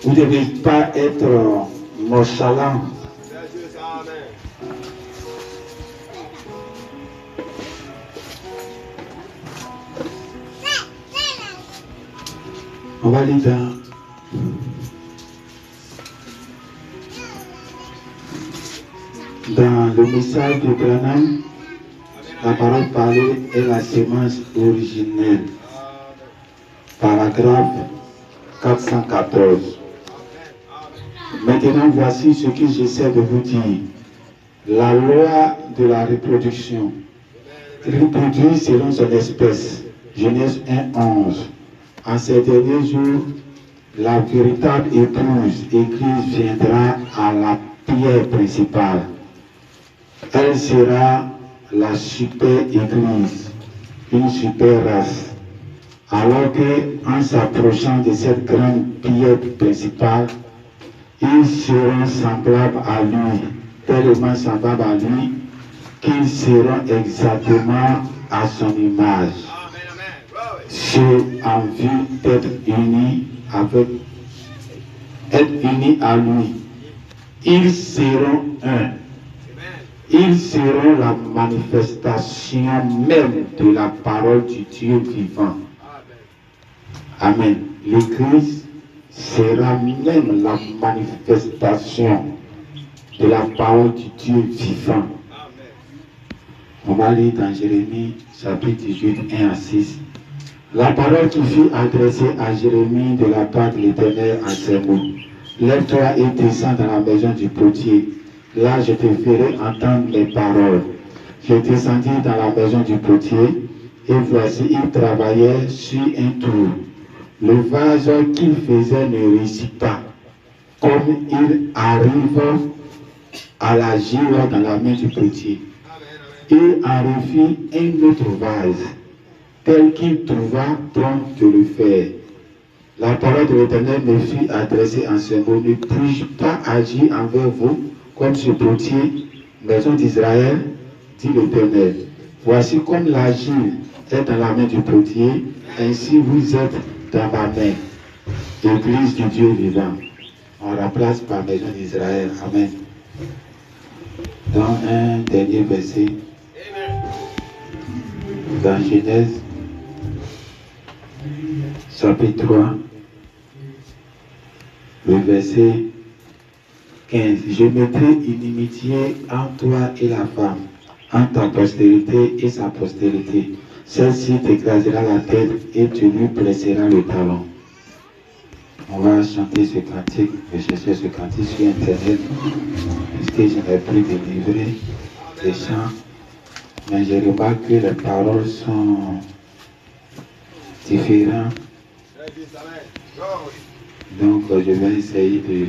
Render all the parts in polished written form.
Vous ne devez pas être nonchalant. On va lire dans le message de Branham, la parole parlée est la sémence originelle. Paragraphe 414. Maintenant, voici ce que j'essaie de vous dire. La loi de la reproduction. Reproduit selon son espèce. Genèse 1:11. En ces derniers jours, la véritable épouse, Église, viendra à la pierre principale. Elle sera la super Église, une super race. Alors qu'en s'approchant de cette grande pierre principale, ils seront semblables à lui, tellement semblables à lui, qu'ils seront exactement à son image. C'est en vue d'être unis à lui. Ils seront un. Ils seront la manifestation même de la parole du Dieu vivant. Amen. L'Église sera même la manifestation de la parole du Dieu vivant. On va lire dans Jérémie chapitre 18, 1-6. La parole qui fut adressée à Jérémie de la part de l'Éternel en ces mots. Lève-toi et descends dans la maison du potier. Là, je te ferai entendre mes paroles. Je descendis dans la maison du potier, et voici, il travaillait sur un tour. Le vase qu'il faisait ne réussit pas. Comme il arrive à l'agir dans la main du potier. Il en refit un autre vase, tel qu'il trouva prompt de le faire. La parole de l'Éternel me fut adressée en ce mot. Ne puis-je pas agir envers vous comme ce potier, maison d'Israël, dit l'Éternel. Voici comme l'argile est dans la main du potier, ainsi vous êtes dans ma main, Église du Dieu vivant. On remplace par maison d'Israël. Amen. Dans un dernier verset, dans Genèse, chapitre 3, le verset 15. Je mettrai une inimitié entre toi et la femme, entre ta postérité et sa postérité. Celle-ci t'écrasera la tête et tu lui blesseras le talon. On va chanter ce cantique. Je cherchais ce cantique sur Internet, puisque je n'ai plus de livret des chants. Mais je remarque que les paroles sont différentes. Donc je vais essayer de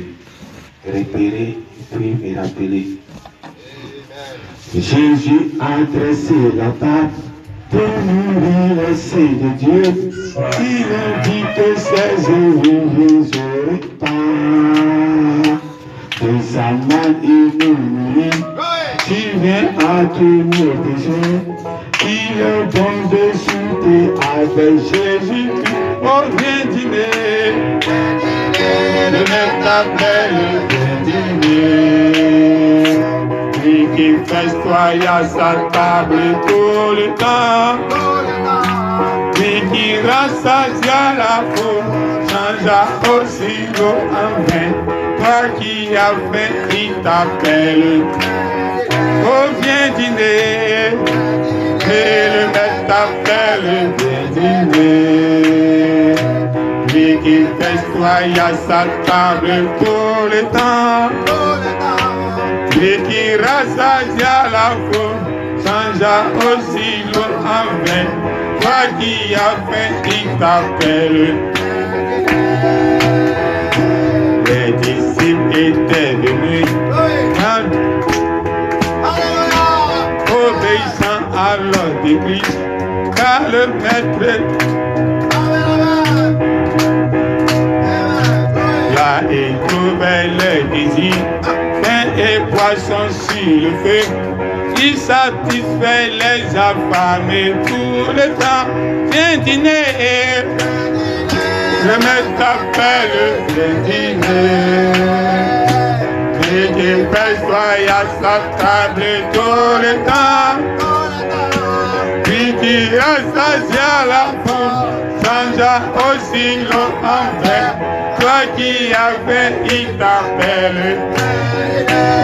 repérer et puis me rappeler. Jésus a dressé la table pour nourrir les saints de Dieu. Il invite ses ouvriers au repas. De sa main il nous nourrit. Tu viens à tous nos besoins. Il est bon de souper avec Jésus. Oh, viens dîner. Le maître t'appelle, viens dîner. Lui qui festoie à sa table tout le temps. Lui qui rassasia la foule, changea aussi l'eau en vin. Toi qui as faim, il t'appelle. Oh, viens dîner. Et le maître t'appelle, viens dîner. Lui qui festoie à sa table tout le temps. Lui qui rassasia la foule, changea aussi l'eau en vin. Toi qui as faim, il t'appelle. Les disciples étaient venus, obéissant à l'ordre de Christ, car le maître là il trouvait les désirs, pain et poisson sur le feu. Il satisfait les affamés tout le temps. Viens dîner. Le maître t'appelle, viens dîner. Qui pèse-toi à sa table tout le temps. Puis qui assasia la foule, changea aussi l'eau en vin. Toi qui as fait, il t'appelle.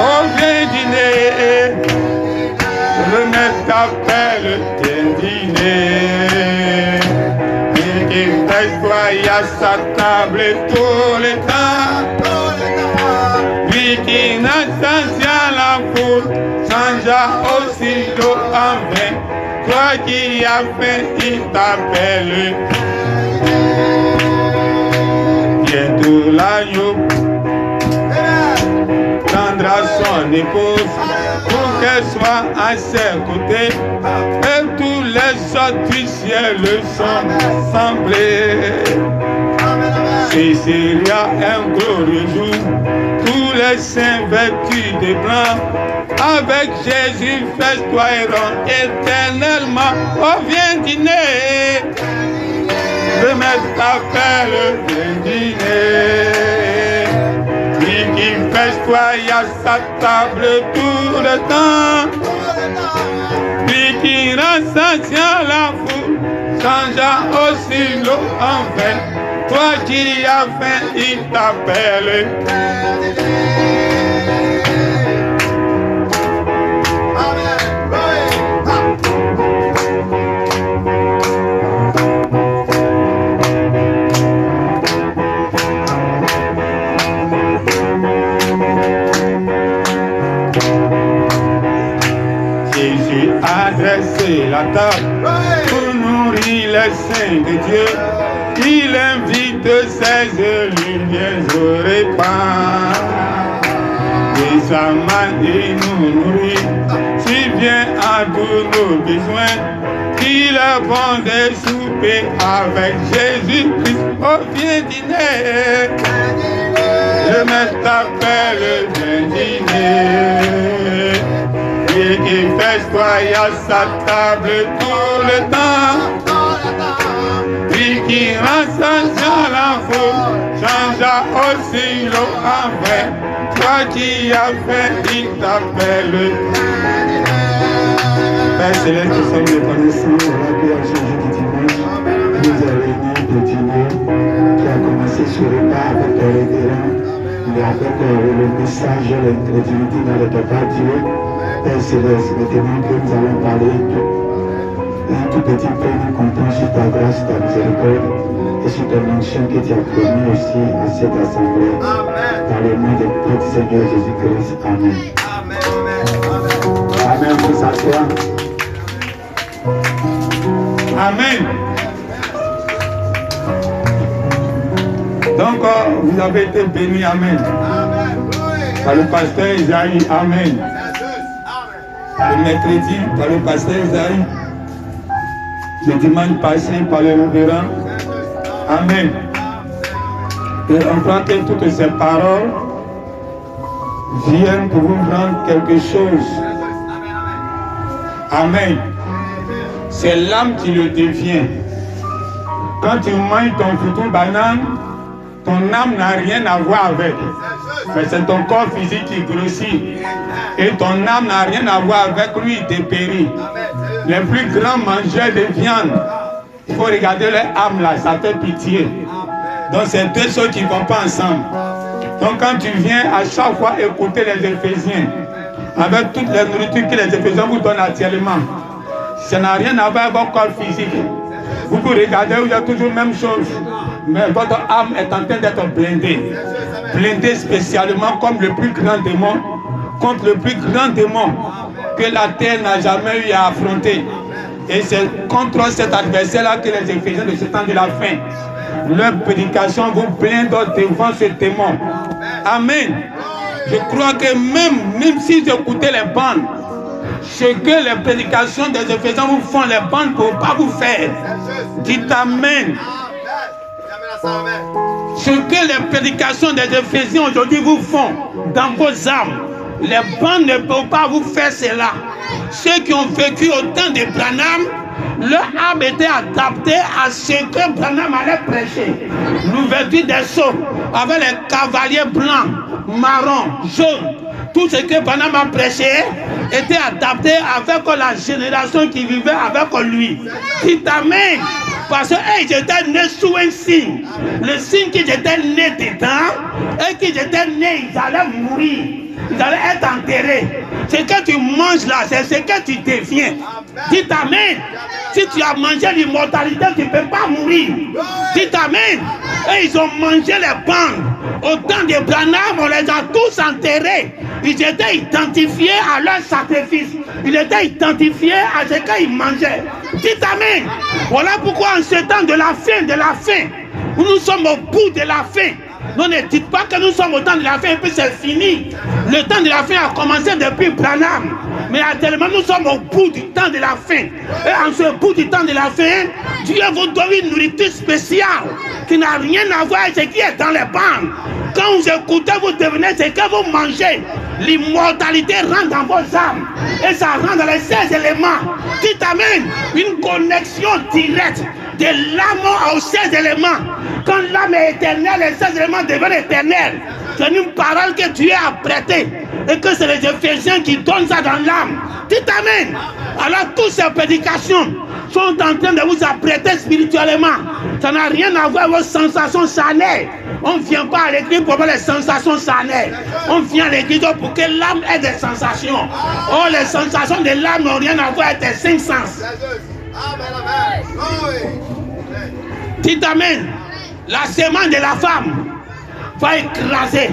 Oh, viens dîner. Le maître t'appelle, viens dîner. Puis qui pèse-toi à sa table tout le temps. Lui qui n'assasia la foule, changea aussi l'eau en vin. Toi qui as fait, il t'appelle. Bientôt l'agneau prendra son épouse pour qu'elle soit à ses côtés. Et tous les autres du ciel sont assemblés. Et s'il y a un glorieux jour, tous les saints vêtus de blanc, avec Jésus festoieront éternellement. Oh, viens dîner. Le maître t'appelle, viens dîner. Lui qui festoie à sa table tout le temps. Lui qui rassasia la foule, changea aussi l'eau en vin. Toi qui as faim, il t'appelle. Jésus a dressé la table pour nourrir les saints de Dieu. Il invite ses élus bien au repas. Et sa main il nous nourrit, si bien à tous nos besoins, qu'il est bon de souper avec Jésus-Christ. Oh, viens dîner. Le maître t'appelle, viens dîner. Et qui festoie à sa table tout le temps. Lui qui rassasia la foule, changea aussi l'eau en vin. Toi qui as fait, il t'appelle. Père Céleste, nous sommes reconnaissants pour l'accueil à Jésus du dimanche. Nous avons réunis de dîner qui a commencé ce repas avec le révérend, mais avec le message, l'incrédulité dans le papa Dieu. Père Céleste, maintenant que nous allons parler un tout petit peu, nous comptons sur ta grâce, ta miséricorde et sur ton onction que tu as promis aussi à cette assemblée. Amen. Dans le nom de notre Seigneur Jésus-Christ. Amen. Amen. Amen. Vous s'asseoir. Amen. Donc, vous avez été bénis. Amen. Par le pasteur Isaïe. Amen. Le mercredi, par le pasteur Isaïe. Le dimanche passé, par le révérend. Amen. Et on croit que toutes ces paroles viennent pour vous rendre quelque chose. Amen. C'est l'âme qui le devient. Quand tu manges ton futur banane, ton âme n'a rien à voir avec. Mais c'est ton corps physique qui grossit. Et ton âme n'a rien à voir avec lui, il dépérit. Les plus grands mangeurs de viande, il faut regarder leur âme là, ça fait pitié. Donc c'est deux choses qui ne vont pas ensemble. Donc quand tu viens à chaque fois écouter les Éphésiens, avec toutes les nourritures que les Éphésiens vous donnent actuellement, ça n'a rien à voir avec votre corps physique. Vous regardez, il y a toujours la même chose. Mais votre âme est en train d'être blindée. Blindée spécialement comme le plus grand démon, contre le plus grand démon que la terre n'a jamais eu à affronter. Et c'est contre cet adversaire-là que les Éphésiens de ce temps de la fin, leur prédication vous blinde devant ce démon. Amen. Je crois que même si j'écoutais les bandes, ce que les prédications des Éphésiens vous font, les bandes ne peuvent pas vous faire. Dites Amen. Ce que les prédications des Éphésiens aujourd'hui vous font dans vos âmes, les bandes ne peuvent pas vous faire cela. Ceux qui ont vécu au temps de Branham, Leur âme était adaptée à ce que Branham allait prêcher. L'ouverture des sceaux avec les cavaliers blancs, marrons, jaunes. Tout ce que Branham a prêché était adapté avec la génération qui vivait avec lui. Dites amen. Parce qu'ils étaient nés sous un signe. Le signe qu'ils étaient nés dedans et qu'ils étaient nés, ils allaient mourir. Ils allaient être enterrés. Ce que tu manges là, c'est ce que tu deviens. Dites amen. Si tu as mangé l'immortalité, tu ne peux pas mourir. Dites amen. Et ils ont mangé les bandes. Au temps de Branham, on les a tous enterrés. Ils étaient identifiés à leur sacrifice. Ils étaient identifiés à ce qu'ils mangeaient. Dites amen. Voilà pourquoi en ce temps de la fin, où nous sommes au bout de la fin. Non, ne dites pas que nous sommes au temps de la fin et puis c'est fini. Le temps de la fin a commencé depuis Branham. Mais actuellement, nous sommes au bout du temps de la fin. Et en ce bout du temps de la fin, Dieu vous donne une nourriture spéciale qui n'a rien à voir avec ce qui est dans les bandes. Quand vous écoutez, vous devenez ce que vous mangez. L'immortalité rentre dans vos âmes. Et ça rentre dans les 16 éléments. Dites amen. Une connexion directe de l'âme aux 16 éléments. Quand l'âme est éternelle, les 16 éléments deviennent éternels. C'est une parole que Dieu a prêtée. Et que c'est les Éphésiens qui donnent ça dans l'âme. Dites amen. Alors toutes ces prédications sont en train de vous apprêter spirituellement. Ça n'a rien à voir avec vos sensations charnelles. On ne vient pas à l'église pour avoir les sensations charnelles. On vient à l'église pour que l'âme ait des sensations. Oh, les sensations de l'âme n'ont rien à voir avec tes 5 sens. Dites amen. La semence de la femme va écraser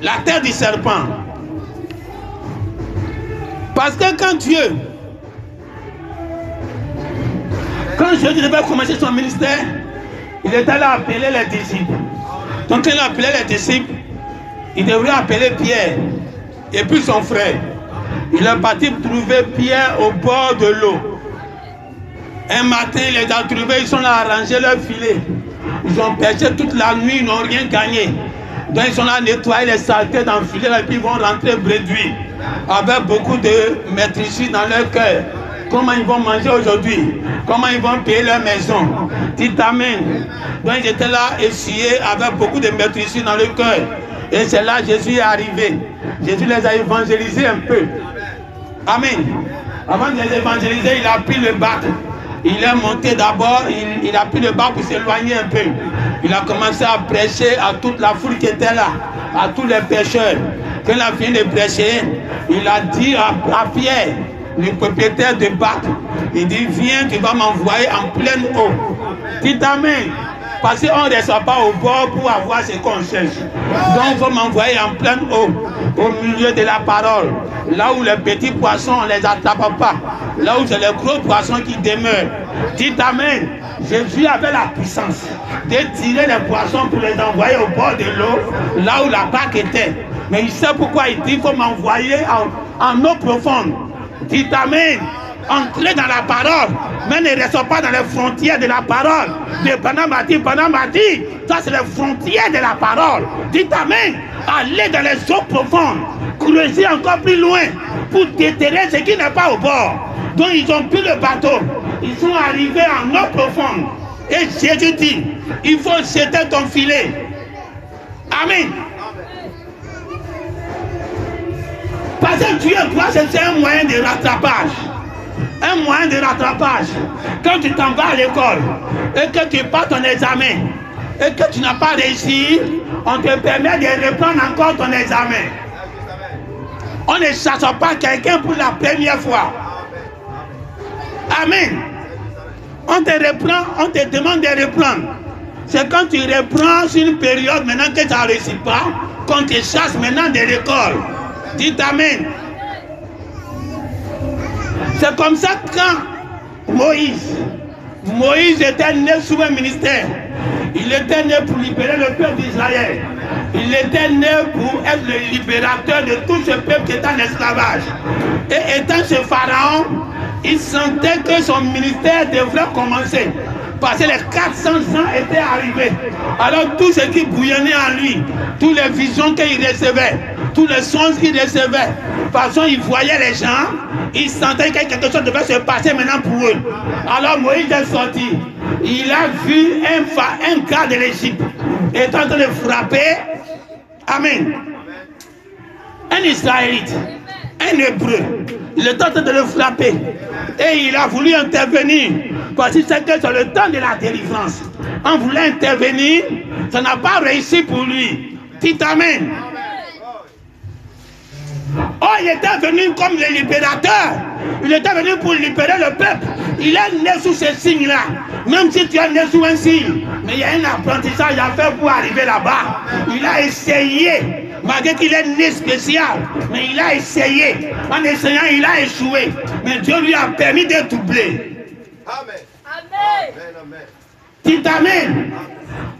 la terre du serpent. Parce que quand Jésus devait commencer son ministère, il était là à appeler les disciples. Donc quand il a appelé les disciples, il devrait appeler Pierre et puis son frère. Il est parti trouver Pierre au bord de l'eau. Un matin, il les a trouvés, ils sont là à ranger leur filet. Ils ont pêché toute la nuit, ils n'ont rien gagné. Donc ils sont là à nettoyer les saletés dans le filet et puis ils vont rentrer bredouilles avec beaucoup de maîtrise dans leur cœur. Comment ils vont manger aujourd'hui? Comment ils vont payer leur maison? Dites amen. Donc ils étaient là essuyés avec beaucoup de maîtrise dans le cœur. Et c'est là que Jésus est arrivé. Jésus les a évangélisés un peu. Amen. Avant de les évangéliser, il a pris le bac. Il est monté d'abord, il a pris le bac pour s'éloigner un peu. Il a commencé à prêcher à toute la foule qui était là, à tous les pêcheurs. Quand il a fini de prêcher, il a dit à Pierre, le propriétaire de bac, il dit, viens, tu vas m'envoyer en pleine eau. Dites amen. Parce qu'on ne reste pas au bord pour avoir ce qu'on cherche. Donc il faut m'envoyer en pleine eau, au milieu de la parole. Là où les petits poissons, on ne les attrape pas. Là où c'est les gros poissons qui demeurent. Dites amen. Jésus avait la puissance de tirer les poissons pour les envoyer au bord de l'eau, là où la barque était. Mais il sait pourquoi il dit qu'il faut m'envoyer en eau profonde. Dites amen. Entrez dans la parole, mais ne restez pas dans les frontières de la parole. De Branham a dit, ça c'est les frontières de la parole. Dites amen. Allez dans les eaux profondes, creusez encore plus loin pour déterrer ce qui n'est pas au bord. Donc ils ont pris le bateau, ils sont arrivés en eau profonde. Et Jésus dit, il faut jeter ton filet. Amen. Parce que Dieu, toi, c'est un moyen de rattrapage. Un moyen de rattrapage. Quand tu t'en vas à l'école et que tu passes ton examen et que tu n'as pas réussi, on te permet de reprendre encore ton examen. On ne chasse pas quelqu'un pour la première fois. Amen. On te reprend, on te demande de reprendre. C'est quand tu reprends sur une période maintenant que tu n'as réussi pas, qu'on te chasse maintenant de l'école. Dites amen. C'est comme ça que quand Moïse était né sous un ministère. Il était né pour libérer le peuple d'Israël. Il était né pour être le libérateur de tout ce peuple qui était en esclavage. Et étant ce pharaon, il sentait que son ministère devrait commencer. Parce que les 400 ans étaient arrivés. Alors tout ce qui bouillonnait en lui, toutes les visions qu'il recevait, tous les sons qu'il recevait, façon, il voyait les gens, il sentait que quelque chose devait se passer maintenant pour eux. Alors Moïse est sorti. Il a vu un gars de l'Égypte étant en train de frapper. Amen. Un Israélite, un Hébreu. Il est en train de le frapper. Et il a voulu intervenir. Parce qu'il sait que c'est le temps de la délivrance. On voulait intervenir, ça n'a pas réussi pour lui. Dites Amen. Oh, il était venu comme le libérateur. Il était venu pour libérer le peuple. Il est né sous ce signe-là. Même si tu es né sous un signe, mais il y a un apprentissage à faire pour arriver là-bas. Il a essayé, malgré qu'il est né spécial, mais il a essayé. En essayant, il a échoué. Mais Dieu lui a permis de doubler. Amen. Amen. Dites Amen.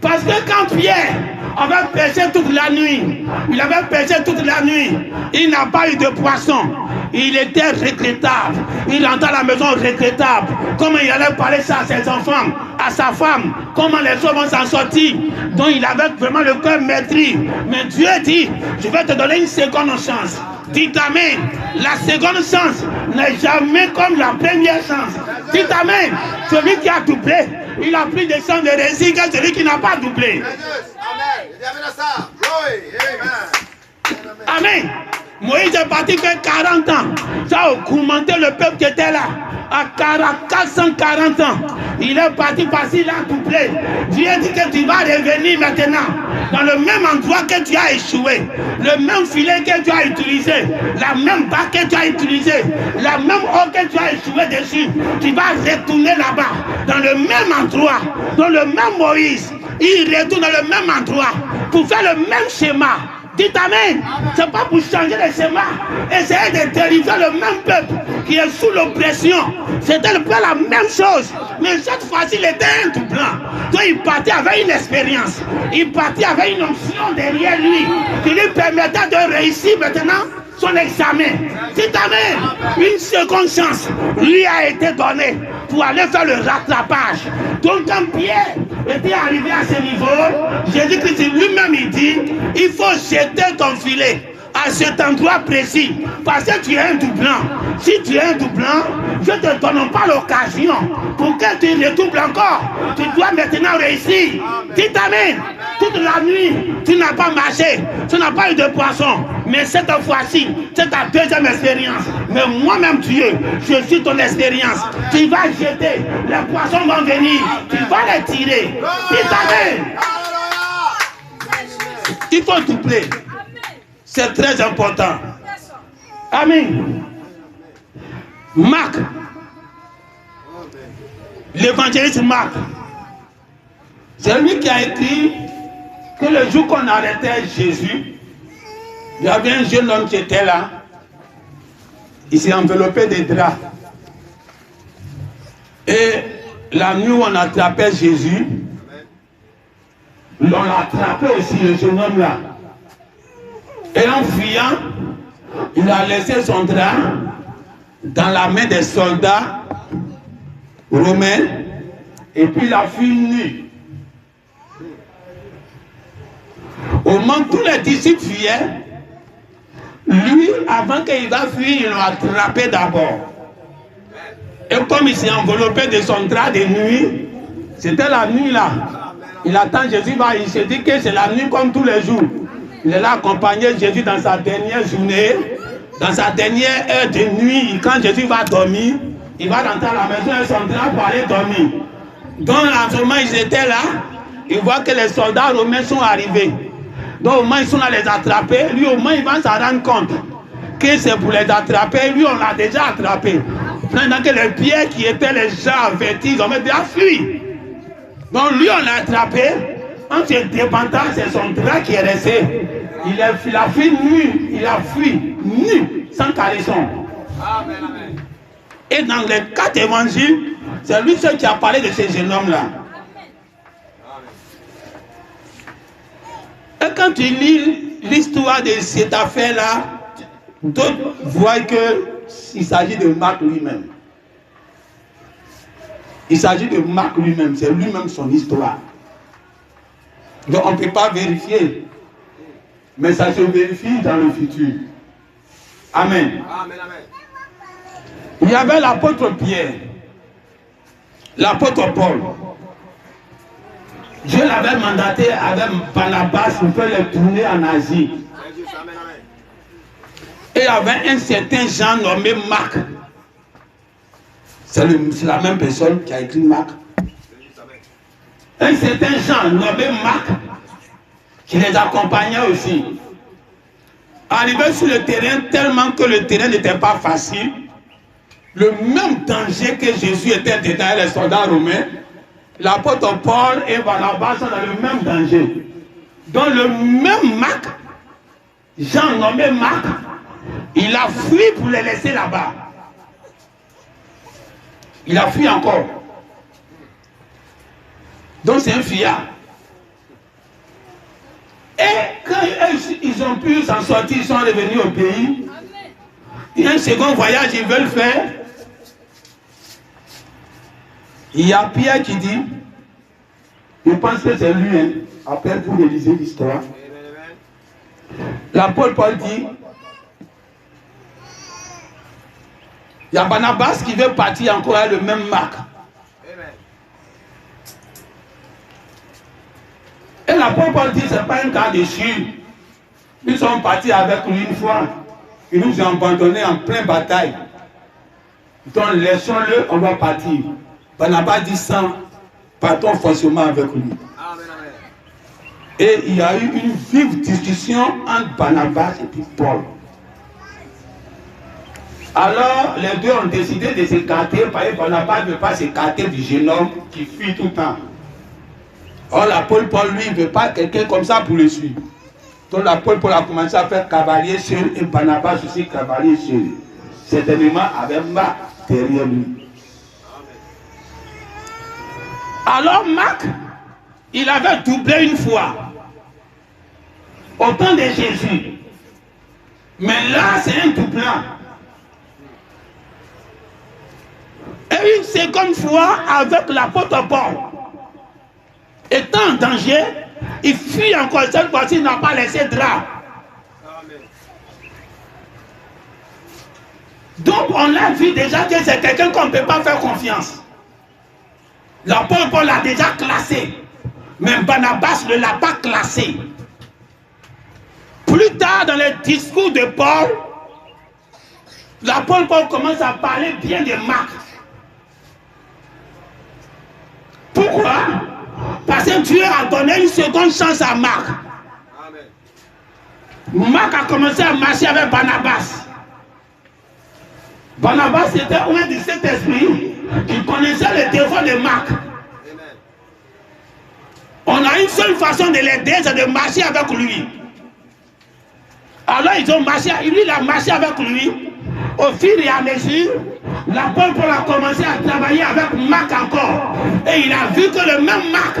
Parce que quand Pierre avait pêché toute la nuit, il avait pêché toute la nuit, il n'a pas eu de poisson. Il était regrettable. Il rentrait à la maison regrettable. Comment il allait parler ça à ses enfants, à sa femme, comment les autres vont s'en sortir. Donc il avait vraiment le cœur meurtri. Mais Dieu dit, je vais te donner une seconde chance. Dites Amen. La seconde chance n'est jamais comme la première chance. Dites Amen. Celui qui a doublé, il a plus de chance de réussir que celui qui n'a pas doublé. Amen. Moïse est parti faire 40 ans. Ça a augmenté le peuple qui était là. À 440 ans. Il est parti parce qu'il a doublé. Dieu dit que tu vas revenir maintenant dans le même endroit que tu as échoué. Le même filet que tu as utilisé. La même barre que tu as utilisée. La même eau que tu as échoué dessus. Tu vas retourner là-bas. Dans le même endroit. Dans le même Moïse. Il retourne dans le même endroit. Pour faire le même schéma. Dites Amen. Ce n'est pas pour changer le schéma. Essayez de délivrer le même peuple qui est sous l'oppression. C'était la même chose. Mais cette fois-ci, il était un tout blanc. Donc il partait avec une expérience. Il partait avec une option derrière lui qui lui permettait de réussir maintenant son examen. Dites Amen. Une seconde chance lui a été donnée pour aller faire le rattrapage. Donc quand Pierre était arrivé à ce niveau, Jésus-Christ lui-même il dit, il faut jeter ton filet à cet endroit précis, parce que tu es un doublant. Si tu es un doublant, je ne te donne pas l'occasion pour que tu redoubles encore. Tu dois maintenant réussir. Dites Amen. Toute la nuit, tu n'as pas marché, tu n'as pas eu de poisson. Mais cette fois-ci, c'est ta deuxième expérience. Mais moi-même, Dieu, je suis ton expérience. Tu vas jeter, les poissons vont venir, tu vas les tirer. Dites Amen. Il faut doubler. C'est très important. Amen. Marc. L'évangéliste Marc. C'est lui qui a écrit que le jour qu'on arrêtait Jésus, il y avait un jeune homme qui était là. Il s'est enveloppé de draps. Et la nuit où on attrapait Jésus, on l'a attrapé aussi, le jeune homme là. Et en fuyant, il a laissé son drap dans la main des soldats romains. Et puis il a fui nu. Au moment où tous les disciples fuyaient, lui, avant qu'il va fuir, ils l'ont attrapé d'abord. Et comme il s'est enveloppé de son drap de nuit, c'était la nuit là. Il attend Jésus, il se dit que c'est la nuit comme tous les jours. Il est là accompagné Jésus dans sa dernière journée, dans sa dernière heure de nuit. Quand Jésus va dormir, il va rentrer à la maison et son drap pour aller dormir. Donc en ce moment, ils étaient là. Ils voient que les soldats romains sont arrivés. Donc au moins ils sont là les attraper. Lui au moins il va s'en rendre compte que c'est pour les attraper. Lui on l'a déjà attrapé. Pendant que les pierres qui étaient les gens avertis, ils ont déjà fui. Donc lui on l'a attrapé. En se dépendant, c'est son drap qui est resté. Il a fui nu. Il a fui nu, sans caleçon. Amen, amen. Et dans les 4 évangiles, c'est lui seul qui a parlé de ce jeune homme-là. Et quand tu lis l'histoire de cette affaire-là, d'autres voient qu'il s'agit de Marc lui-même. Il s'agit de Marc lui-même, c'est lui-même son histoire. Donc on ne peut pas vérifier, mais ça se vérifie dans le futur. Amen. Il y avait l'apôtre Pierre, l'apôtre Paul. Dieu l'avait mandaté avec Barnabas pour faire les tournées en Asie. Et il y avait un certain Jean nommé Marc. C'est la même personne qui a écrit Marc. Un certain Jean nommé Marc qui les accompagnait aussi. Arrivé sur le terrain, tellement que le terrain n'était pas facile, le même danger que Jésus était dedans les soldats romains, l'apôtre Paul et Barnabas sont dans le même danger. Dans le même Marc, Jean nommé Marc, il a fui pour les laisser là-bas. Il a fui encore. Donc c'est un fuyard. Et quand ils ont pu s'en sortir, ils sont revenus au pays. Il y a un second voyage, ils veulent faire. Il y a Pierre qui dit, je pense que c'est lui, hein. Après vous réalisez l'histoire. L'apôtre Paul dit, il y a Barnabas qui veut partir encore avec le même Marc. Et l'apôtre Paul dit, ce n'est pas un cas de chute. Ils sont partis avec lui une fois. Ils nous ont abandonnés en pleine bataille. Donc laissons-le, on va partir. Barnabas dit ça, partons forcément avec lui. Et il y a eu une vive discussion entre Barnabas et puis Paul. Alors les deux ont décidé de s'écarter parce que Barnabas ne veut pas s'écarter du jeune homme qui fuit tout le temps. Or l'apôtre Paul, lui, ne veut pas quelqu'un comme ça pour le suivre. Donc l'apôtre Paul a commencé à faire cavalier seul et Barnabas aussi cavalier seul. Certainement avec Marc derrière lui. Alors Marc, il avait doublé une fois au temps de Jésus. Mais là, c'est un doublant. Et une seconde fois avec l'apôtre Paul. Étant en danger, il fuit encore. Cette fois-ci, il n'a pas laissé drap. Donc, on a vu déjà que c'est quelqu'un qu'on ne peut pas faire confiance. L'apôtre Paul l'a déjà classé. Mais Barnabas ne l'a pas classé. Plus tard, dans les discours de Paul, l'apôtre Paul commence à parler bien de Marc. Pourquoi? Parce que Dieu a donné une seconde chance à Marc. Marc a commencé à marcher avec Barnabas. Barnabas était un de cet esprit qui connaissait les défauts de Marc. On a une seule façon de l'aider, c'est de marcher avec lui. Alors ils ont marché, lui il a marché avec lui. Au fur et à mesure, l'apôtre Paul a commencé à travailler avec Marc encore. Et il a vu que le même Marc,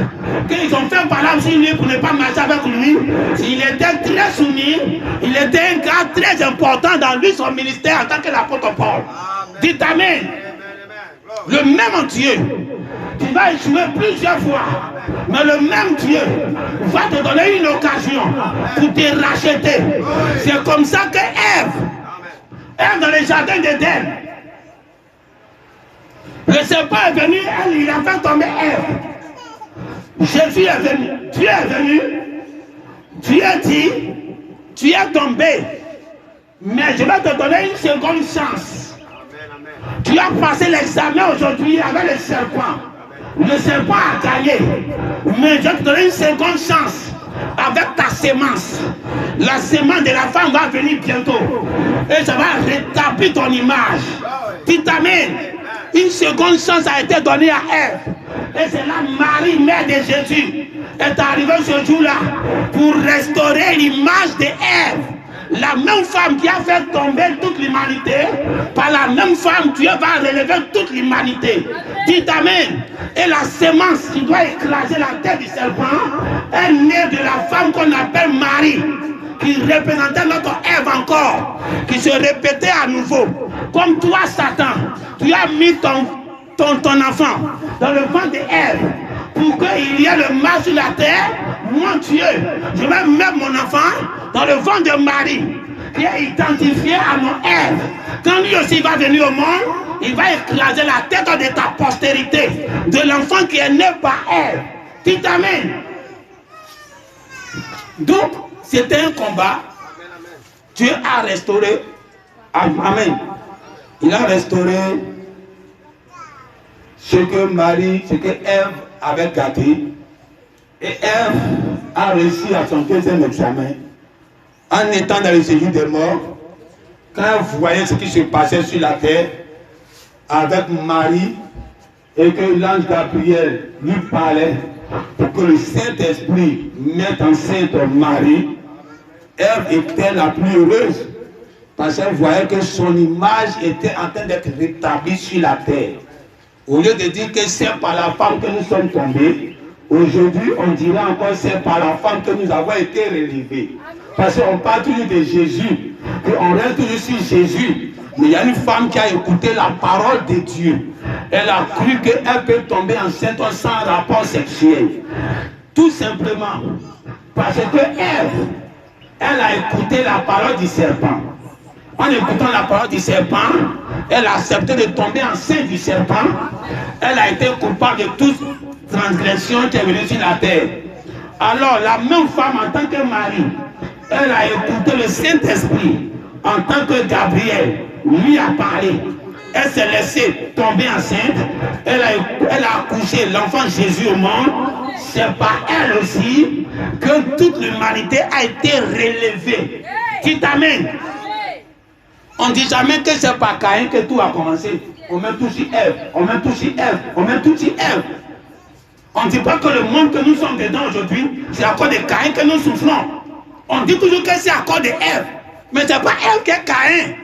qu'ils ont fait parler sur lui pour ne pas marcher avec lui, il était très soumis, il était un gars très important dans lui, son ministère en tant que l'apôtre Paul. Dites Amen. Le même Dieu, tu vas échouer plusieurs fois, mais le même Dieu va te donner une occasion pour te racheter. C'est comme ça que Ève dans le jardin d'Éden, le serpent est venu, il a fait tomber Ève. Jésus est venu, Dieu est venu, Dieu dit, tu es tombé, mais je vais te donner une seconde chance. Tu as passé l'examen aujourd'hui avec le serpent. Le serpent a gagné, mais je vais te donner une seconde chance avec ta sémence. La sémence de la femme va venir bientôt et ça va rétablir ton image. Dites Amen. Une seconde chance a été donnée à Ève. Et c'est là Marie, mère de Jésus, est arrivée ce jour-là pour restaurer l'image de Ève. La même femme qui a fait tomber toute l'humanité, par la même femme, Dieu va relever toute l'humanité. Dites Amen. Et la sémence qui doit écraser la tête du serpent est née de la femme qu'on appelle Marie, qui représentait notre Ève encore, qui se répétait à nouveau. Comme toi, Satan, tu as mis ton enfant dans le ventre d'Ève pour qu'il y ait le mal sur la terre. Moi, Dieu, je vais mettre mon enfant dans le ventre de Marie. qui est identifié à mon Ève. Quand lui aussi va venir au monde, il va écraser la tête de ta postérité, de l'enfant qui est né par Ève. Dites amen. Donc, c'était un combat. Dieu a restauré. Amen. Il a restauré ce que Marie, ce que Ève avait gâté. Et Ève a réussi à son deuxième examen en étant dans le séjour des morts. Quand elle voyait ce qui se passait sur la terre avec Marie et que l'ange Gabriel lui parlait pour que le Saint-Esprit mette enceinte Marie, Ève était la plus heureuse parce qu'elle voyait que son image était en train d'être rétablie sur la terre. Au lieu de dire que c'est par la femme que nous sommes tombés, aujourd'hui on dira encore c'est par la femme que nous avons été relevés. Parce qu'on parle toujours de Jésus, qu'on reste toujours sur Jésus. Mais il y a une femme qui a écouté la parole de Dieu. Elle a cru qu'elle peut tomber enceinte sans rapport sexuel. Tout simplement parce que elle a écouté la parole du serpent. En écoutant la parole du serpent, elle a accepté de tomber enceinte du serpent. Elle a été coupable de toute transgression qui est venue sur la terre. Alors la même femme en tant que Marie, elle a écouté le Saint-Esprit en tant que Gabriel lui a parlé. Elle s'est laissée tomber enceinte. Elle a accouché l'enfant Jésus au monde. C'est par elle aussi que toute l'humanité a été relevée. Dites amen. On ne dit jamais que c'est par Caïn que tout a commencé. On met tout sur Ève, on met tout sur Ève, on met tout sur Ève. On ne dit pas que le monde que nous sommes dedans aujourd'hui, c'est à cause de Caïn que nous souffrons. On dit toujours que c'est à cause de Ève. Mais ce n'est pas Ève qui est Caïn.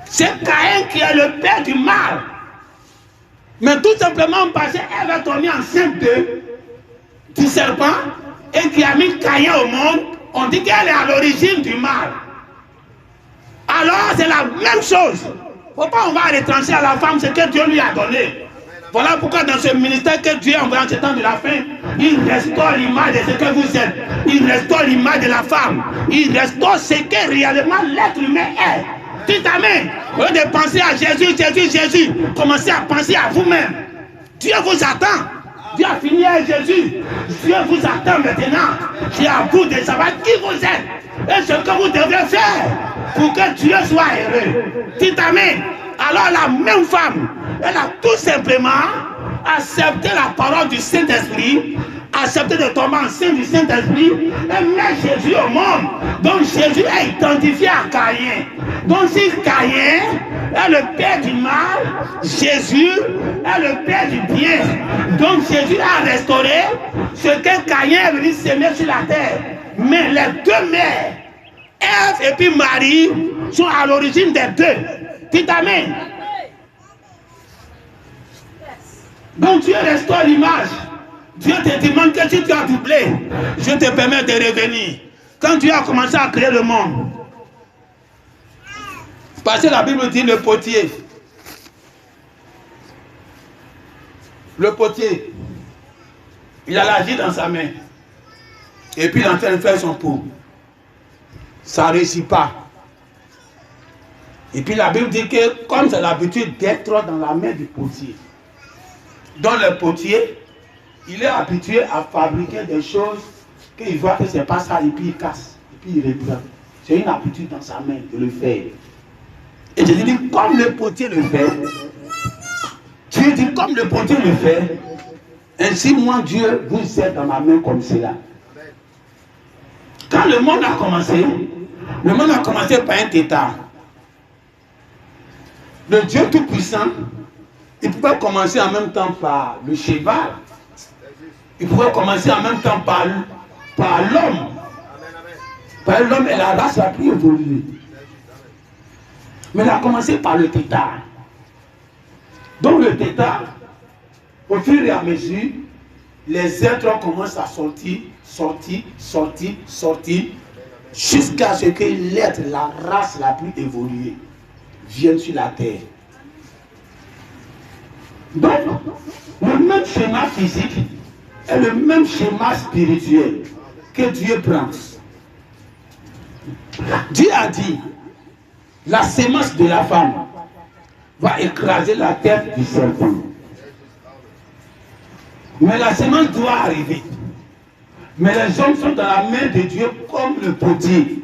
C'est Caïn qui est le père du mal. Mais tout simplement parce qu'Ève est tombée enceinte du serpent et qui a mis Caïn au monde, on dit qu'elle est à l'origine du mal. Alors c'est la même chose. Pourquoi on va retrancher à la femme ce que Dieu lui a donné? Voilà pourquoi dans ce ministère que Dieu a envoyé en ce temps de la fin, il restaure l'image de ce que vous êtes. Il restaure l'image de la femme. Il restaure ce que réellement l'être humain est. Dites amen. Au lieu de penser à Jésus, Jésus, Jésus, commencez à penser à vous-même. Dieu vous attend. Dieu a fini avec Jésus. Dieu vous attend maintenant. C'est à vous de savoir qui vous êtes et ce que vous devez faire pour que Dieu soit heureux. Dites amen. Alors la même femme, elle a tout simplement accepté la parole du Saint-Esprit, accepté de tomber enceinte du Saint-Esprit et met Jésus au monde. Donc Jésus est identifié à Caïn. Donc si Caïn est le père du mal, Jésus est le père du bien. Donc Jésus a restauré ce que Caïn est venu s'aimer sur la terre. Mais les deux mères, Ève et puis Marie, sont à l'origine des deux. Dites amen. Donc Dieu restaure l'image. Dieu te demande que si tu as doublé, je te permets de revenir. Quand Dieu a commencé à créer le monde, parce que la Bible dit le potier. Le potier, il a l'agit dans sa main. Et puis il est en train de faire son pot. Ça ne réussit pas. Et puis la Bible dit que comme c'est l'habitude d'être dans la main du potier, donc le potier, il est habitué à fabriquer des choses qu'il voit que ce n'est pas ça et puis il casse, et puis il reprend. C'est une habitude dans sa main de le faire. Et Jésus dit comme le potier le fait, Dieu dit comme le potier le fait, ainsi moi Dieu vous êtes dans ma main comme cela. Quand le monde a commencé par un tétard. Le Dieu Tout-Puissant, il pouvait commencer en même temps par le cheval. Il pouvait commencer en même temps par l'homme. Par l'homme est la race la plus évoluée. Mais il a commencé par le tétard. Donc le tétard, au fur et à mesure, les êtres commencent à sortir, jusqu'à ce que l'être, la race la plus évoluée, vienne sur la terre. Donc, le même schéma physique est le même schéma spirituel que Dieu prend. Dieu a dit, la sémence de la femme va écraser la tête du serpent. Mais la sémence doit arriver. Mais les hommes sont dans la main de Dieu comme le potier.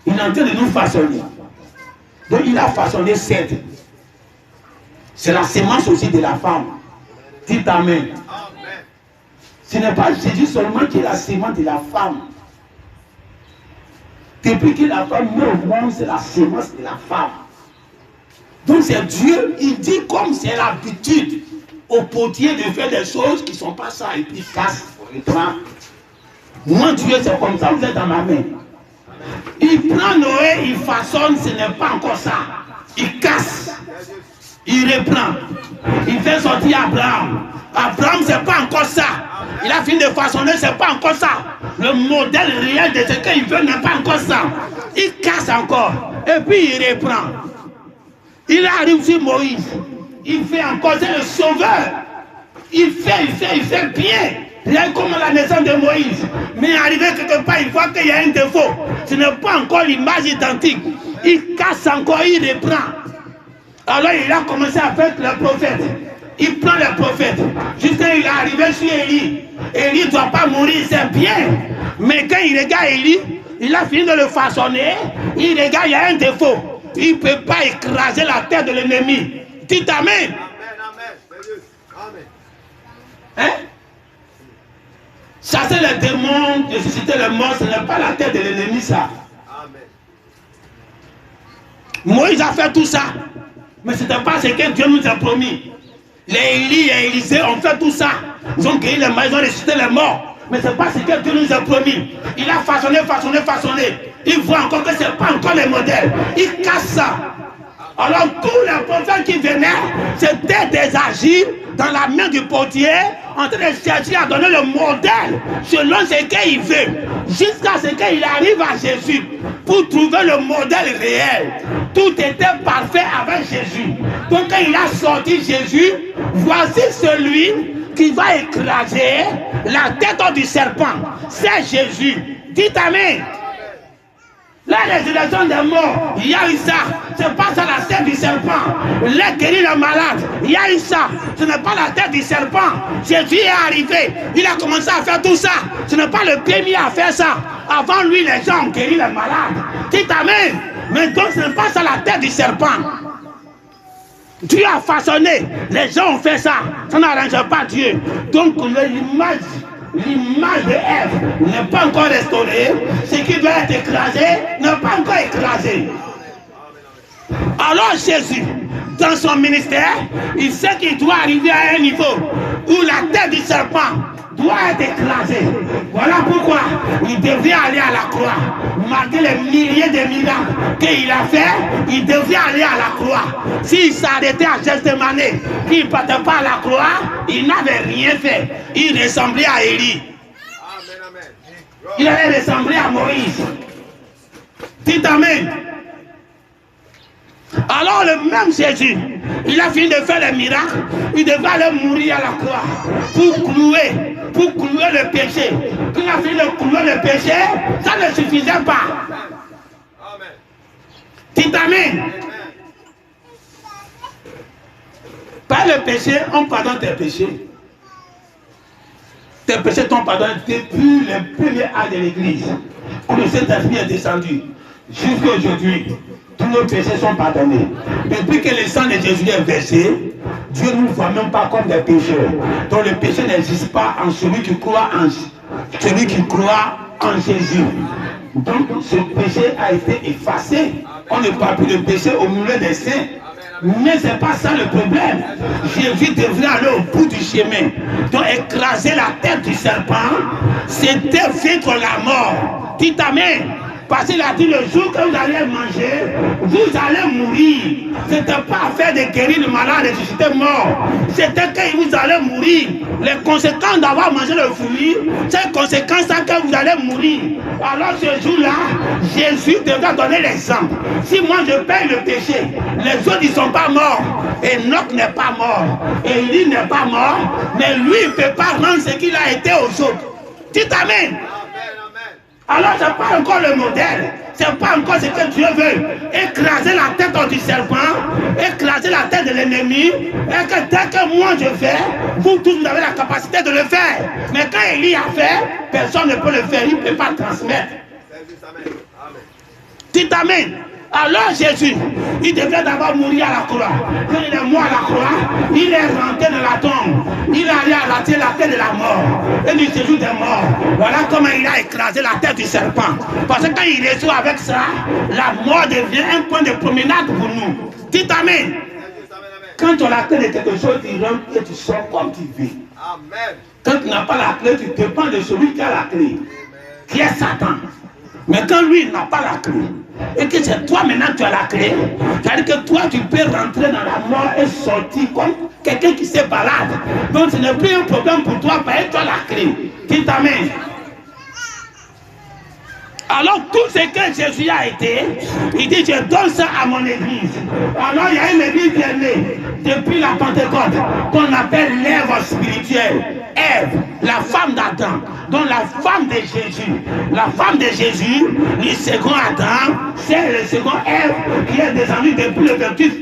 Il est en train de nous façonner. Donc il a façonné Seth. C'est la sémence aussi de la femme. Dites Amen. Ce n'est pas Jésus seulement qui est la sémence de la femme. Depuis que la femme meurt au monde, c'est la sémence de la femme. Donc c'est Dieu, il dit comme c'est l'habitude au potier de faire des choses qui ne sont pas ça, et puis il casse, il prend. Moi Dieu c'est comme ça, vous êtes dans ma main. Il prend Noé, il façonne, ce n'est pas encore ça. Il casse, il reprend. Il fait sortir Abraham. Abraham c'est pas encore ça. Il a fini de façonner, c'est pas encore ça. Le modèle réel de ce qu'il veut n'est pas encore ça. Il casse encore, et puis il reprend. Il arrive sur Moïse. Il fait encore, c'est le sauveur. Il fait bien. Rien comme la naissance de Moïse. Mais arrivé quelque part, il voit qu'il y a un défaut. Ce n'est pas encore l'image identique. Il casse encore, il reprend. Alors il a commencé à faire le prophète. Il prend le prophète. Jusqu'à il est arrivé sur Élie. Élie ne doit pas mourir, c'est bien. Mais quand il regarde Élie, il a fini de le façonner. Il regarde, il y a un défaut. Il ne peut pas écraser la tête de l'ennemi. Dites Amen. Amen. Hein? Chasser les démons, ressusciter les morts, ce n'est pas la tête de l'ennemi, ça. Amen. Moïse a fait tout ça. Mais ce n'était pas ce que Dieu nous a promis. Les Élie et Élisée ont fait tout ça. Ils ont guéri les morts, ils ont ressuscité les morts. Mais ce n'est pas ce que Dieu nous a promis. Il a façonné. Il voit encore que ce n'est pas encore le modèle. Il casse ça. Alors tous les prophètes qui venaient, c'était des agiles dans la main du potier, en train de chercher à donner le modèle selon ce qu'il veut, jusqu'à ce qu'il arrive à Jésus pour trouver le modèle réel. Tout était parfait avec Jésus. Donc quand il a sorti Jésus, voici celui qui va écraser la tête du serpent. C'est Jésus. Dites Amen. La résurrection des morts, il y a eu ça. Ce n'est pas ça la tête du serpent. Les guérir les malades, il y a eu ça. Ce n'est pas la tête du serpent. Jésus est arrivé. Il a commencé à faire tout ça. Ce n'est pas le premier à faire ça. Avant lui, les gens ont guéri les malades. Dites Amen. Mais donc ce n'est pas ça la tête du serpent. Dieu a façonné. Les gens ont fait ça. Ça n'arrange pas Dieu. Donc l'image de Ève n'est pas encore restaurée. Ce qui doit être écrasé n'est pas encore écrasé. Alors Jésus, dans son ministère, il sait qu'il doit arriver à un niveau où la tête du serpent doit être écrasée. Voilà pourquoi il devait aller à la croix. Malgré les milliers de miracles qu'il a fait, il devait aller à la croix. S'il s'arrêtait à Gethsémane, qu'il ne partait pas à la croix, il n'avait rien fait. Il ressemblait à Élie. Il allait ressembler à Moïse. Dites Amen. Alors le même Jésus, il a fini de faire les miracles, il devait aller mourir à la croix pour clouer le péché. Quand il a fini de clouer le péché, ça ne suffisait pas. Amen. Dites Amen. Par le péché, on pardonne tes péchés. Tes péchés t'ont pardonné depuis le premier acte de l'église. Quand le Saint-Esprit est descendu, jusqu'à aujourd'hui, tous nos péchés sont pardonnés. Depuis que le sang de Jésus est versé, Dieu ne nous voit même pas comme des pécheurs. Donc le péché n'existe pas en celui qui croit en Jésus. Donc ce péché a été effacé. On ne parle plus de péché au milieu des saints. Mais ce n'est pas ça le problème. Jésus devrait aller au bout du chemin. Donc écraser la tête du serpent, c'était vaincre la mort. Dites Amen. Parce qu'il a dit le jour que vous allez manger, vous allez mourir. Ce n'était pas affaire de guérir le malade et ressusciter mort. C'était que vous allez mourir. Les conséquences d'avoir mangé le fruit, c'est les conséquences que vous allez mourir. Alors ce jour-là, Jésus devait donner l'exemple. Si moi je paye le péché, les autres ils ne sont pas morts. Enoch n'est pas mort. Élie n'est pas mort. Mais lui il ne peut pas rendre ce qu'il a été aux autres. Dites Amen. Alors ce n'est pas encore le modèle. Ce n'est pas encore ce que Dieu veut. Écraser la tête du serpent, écraser la tête de l'ennemi. Et que dès que moi je fais, vous tous vous avez la capacité de le faire. Mais quand Élie a fait, personne ne peut le faire. Il ne peut pas transmettre. Dites Amen. Alors Jésus, il devait d'abord mourir à la croix. Quand il est mort à la croix, il est rentré dans la tombe. Il est allé arracher la tête de la mort. Et du séjour des morts. Voilà comment il a écrasé la tête du serpent. Parce que quand il résout avec ça, la mort devient un point de promenade pour nous. Dites Amen. Quand tu as la clé de quelque chose, tu rentres et tu sors comme tu veux. Quand tu n'as pas la clé, tu dépends de celui qui a la clé, qui est Satan. Mais quand lui n'a pas la clé, et que c'est toi maintenant tu as la clé, c'est-à-dire que toi tu peux rentrer dans la mort et sortir comme quelqu'un qui se balade. Donc ce n'est plus un problème pour toi parce que tu as la clé. Dis Amen. Alors tout ce que Jésus a été, il dit je donne ça à mon église. Alors il y a une église qui est née depuis la Pentecôte qu'on appelle l'Ève spirituelle. Ève, la femme d'Adam, donc la femme de Jésus. La femme de Jésus, le second Adam, c'est le second Ève qui est descendu depuis le vertus.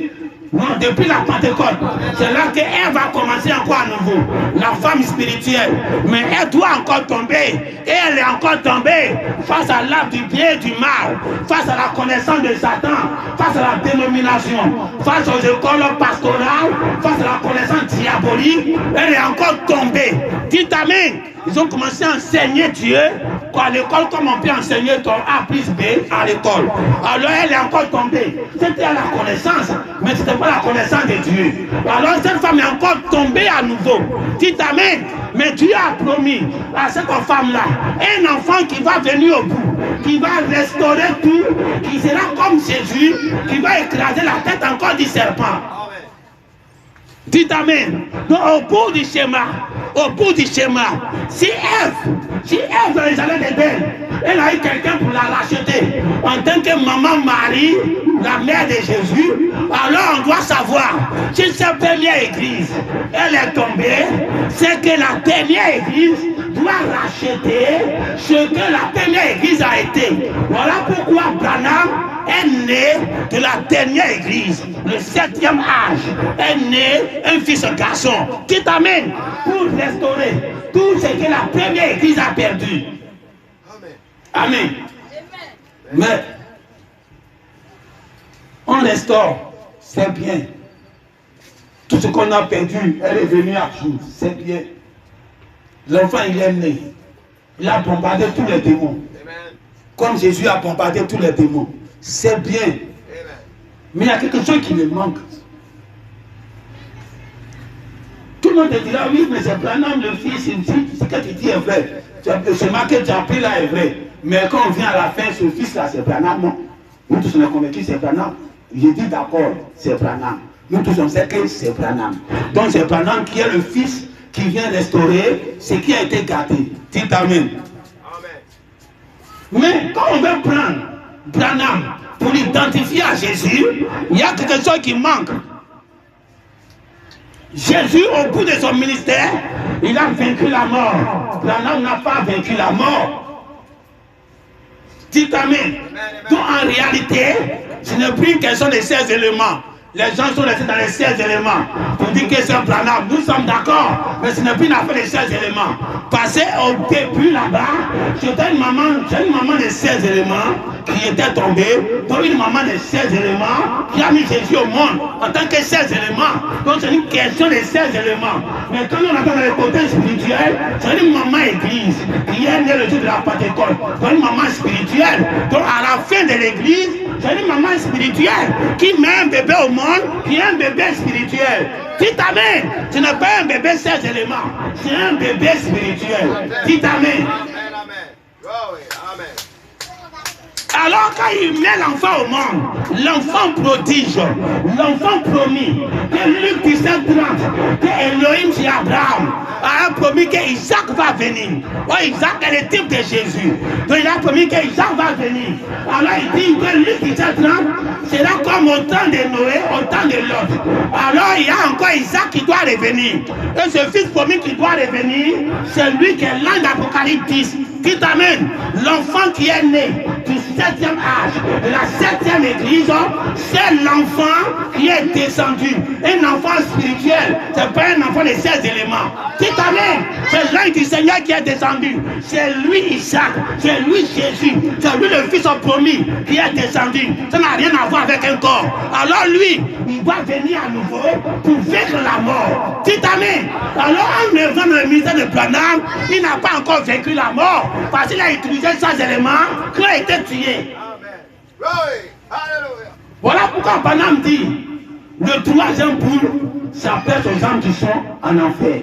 Non, depuis la Pentecôte, c'est là qu'elle va commencer encore à nouveau. La femme spirituelle, mais elle doit encore tomber. Et elle est encore tombée face à l'arbre du bien et du mal, face à la connaissance de Satan, face à la dénomination, face aux écoles pastorales, face à la connaissance diabolique. Elle est encore tombée. Dites Amen. Ils ont commencé à enseigner Dieu à l'école comme on peut enseigner ton A plus B à l'école. Alors elle est encore tombée. C'était à la connaissance, mais ce n'était pas la connaissance de Dieu. Alors cette femme est encore tombée à nouveau. Dites Amen. Mais Dieu a promis à cette femme-là un enfant qui va venir au bout, qui va restaurer tout, qui sera comme Jésus, qui va écraser la tête encore du serpent. Dites Amen. Donc au bout du schéma, si Ève dans les années d'Éden, elle a eu quelqu'un pour la racheter en tant que maman Marie, la mère de Jésus, alors on doit savoir si cette première église, elle est tombée, c'est que la dernière église doit racheter ce que la première église a été. Voilà pourquoi Branham est né de la dernière église, le 7e âge, est né un fils garçon. Dites Amen. Pour restaurer tout ce que la première église a perdu. Amen. Mais on restaure, c'est bien. Tout ce qu'on a perdu, elle est venue à jour, c'est bien. L'enfant, il est né. Il a bombardé tous les démons. Comme Jésus a bombardé tous les démons. C'est bien. Mais il y a quelque chose qui me manque. Tout le monde te dira, oui, mais c'est Branham le fils, ce que tu dis est vrai. Ce que tu as pris là est vrai. Mais quand on vient à la fin, ce fils-là, c'est Branham, non? Nous tous, on est convaincus, c'est Branham. J'ai dit d'accord, c'est Branham. Nous tous, on sait que c'est Branham. Donc c'est Branham qui est le fils qui vient restaurer ce qui a été gâté. Dites Amen. Mais quand on veut prendre Branham pour l'identifier à Jésus, il y a quelque chose qui manque. Jésus, au bout de son ministère, il a vaincu la mort. Branham n'a pas vaincu la mort. Dites Amen. Donc en réalité, ce n'est plus une question de 16 éléments. Les gens sont restés dans les 16 éléments pour dire que c'est Branham. Nous sommes d'accord, mais ce n'est plus une affaire de 16 éléments. Parce qu'au début là-bas, j'ai une maman de 16 éléments qui était tombée, donc une maman de 16 éléments qui a mis Jésus au monde en tant que 16 éléments. Donc c'est une question de 16 éléments. Mais quand on entend dans le côté spirituel, c'est une maman église qui est née le jour de la Pentecôte. Donc une maman spirituelle. Donc à la fin de l'église, c'est une maman spirituelle qui met un bébé au monde, qui est un bébé spirituel. Dites Amen. Ce n'est pas un bébé 16 éléments, c'est un bébé spirituel. Dites Amen. Alors quand il met l'enfant au monde, l'enfant prodige, l'enfant promis, que Luc 17:30, que Elohim chez Abraham a promis que Isaac va venir. Oh, Isaac est le type de Jésus. Donc il a promis que Isaac va venir. Alors il dit que Luc 17:30 sera comme au temps de Noé, au temps de Lot. Alors il y a encore Isaac qui doit revenir. Et ce fils promis qui doit revenir, c'est lui qui est l'un d'Apocalypse 10. Dites amen. L'enfant qui est né du 7e âge, de la 7e église, c'est l'enfant qui est descendu. Un enfant spirituel, c'est pas un enfant de 16 éléments. Dites amen. C'est l'œil du Seigneur qui est descendu. C'est lui Isaac, c'est lui Jésus, c'est lui le Fils promis qui est descendu. Ça n'a rien à voir avec un corps. Alors lui, il doit venir à nouveau pour vaincre la mort. Dites amen. Alors en œuvrant dans le ministère de Branham, il n'a pas encore vaincu la mort parce qu'il a utilisé ces éléments qui ont été tués. Voilà pourquoi Branham dit le 3e poule s'appelle aux âmes qui sont en enfer.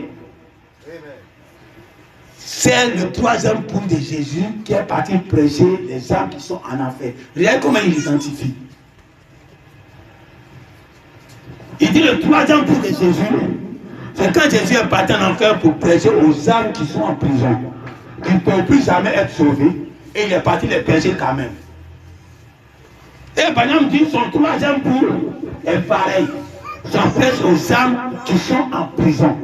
C'est le 3e poule de Jésus qui est parti prêcher les âmes qui sont en enfer. Regardez comment il l'identifie. Il dit le 3e poule de Jésus, c'est quand Jésus est parti en enfer pour prêcher aux âmes qui sont en prison, qui ne peuvent plus jamais être sauvées, et il est parti les prêcher quand même. Et Branham dit son 3e poule est pareil. J'en prêche aux âmes qui sont en prison.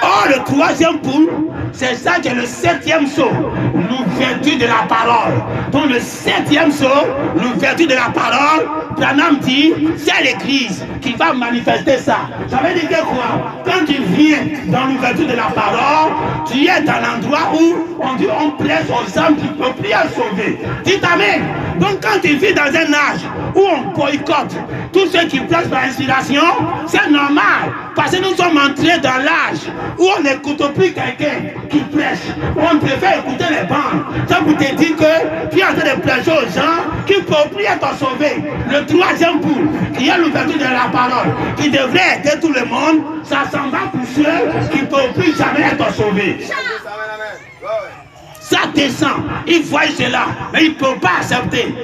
Or, le 3e poule, c'est ça qui est le 7e sceau, l'ouverture de la parole. Donc, le 7e sceau, l'ouverture de la parole, Branham dit, c'est l'église qui va manifester ça. Ça veut dire quoi? Quand tu viens dans l'ouverture de la parole, tu es dans l'endroit où on dit on prêche aux âmes qui ne peuvent plus être sauvées. Dites amen. Donc, quand tu vis dans un âge où on boycotte tous ceux qui prêchent par inspiration, c'est normal. Parce que nous sommes entrés dans l'âge où on n'écoute plus quelqu'un qui prêche. On préfère écouter les bandes. Ça vous te dit que tu es en train de prêcher aux gens qui ne peuvent plus être sauvés. Le 3e poule, qui est l'ouverture de la parole, qui devrait aider tout le monde, ça s'en va pour ceux qui ne peuvent plus jamais être sauvés. Ça descend. Ils voient cela, mais ils ne peuvent pas accepter.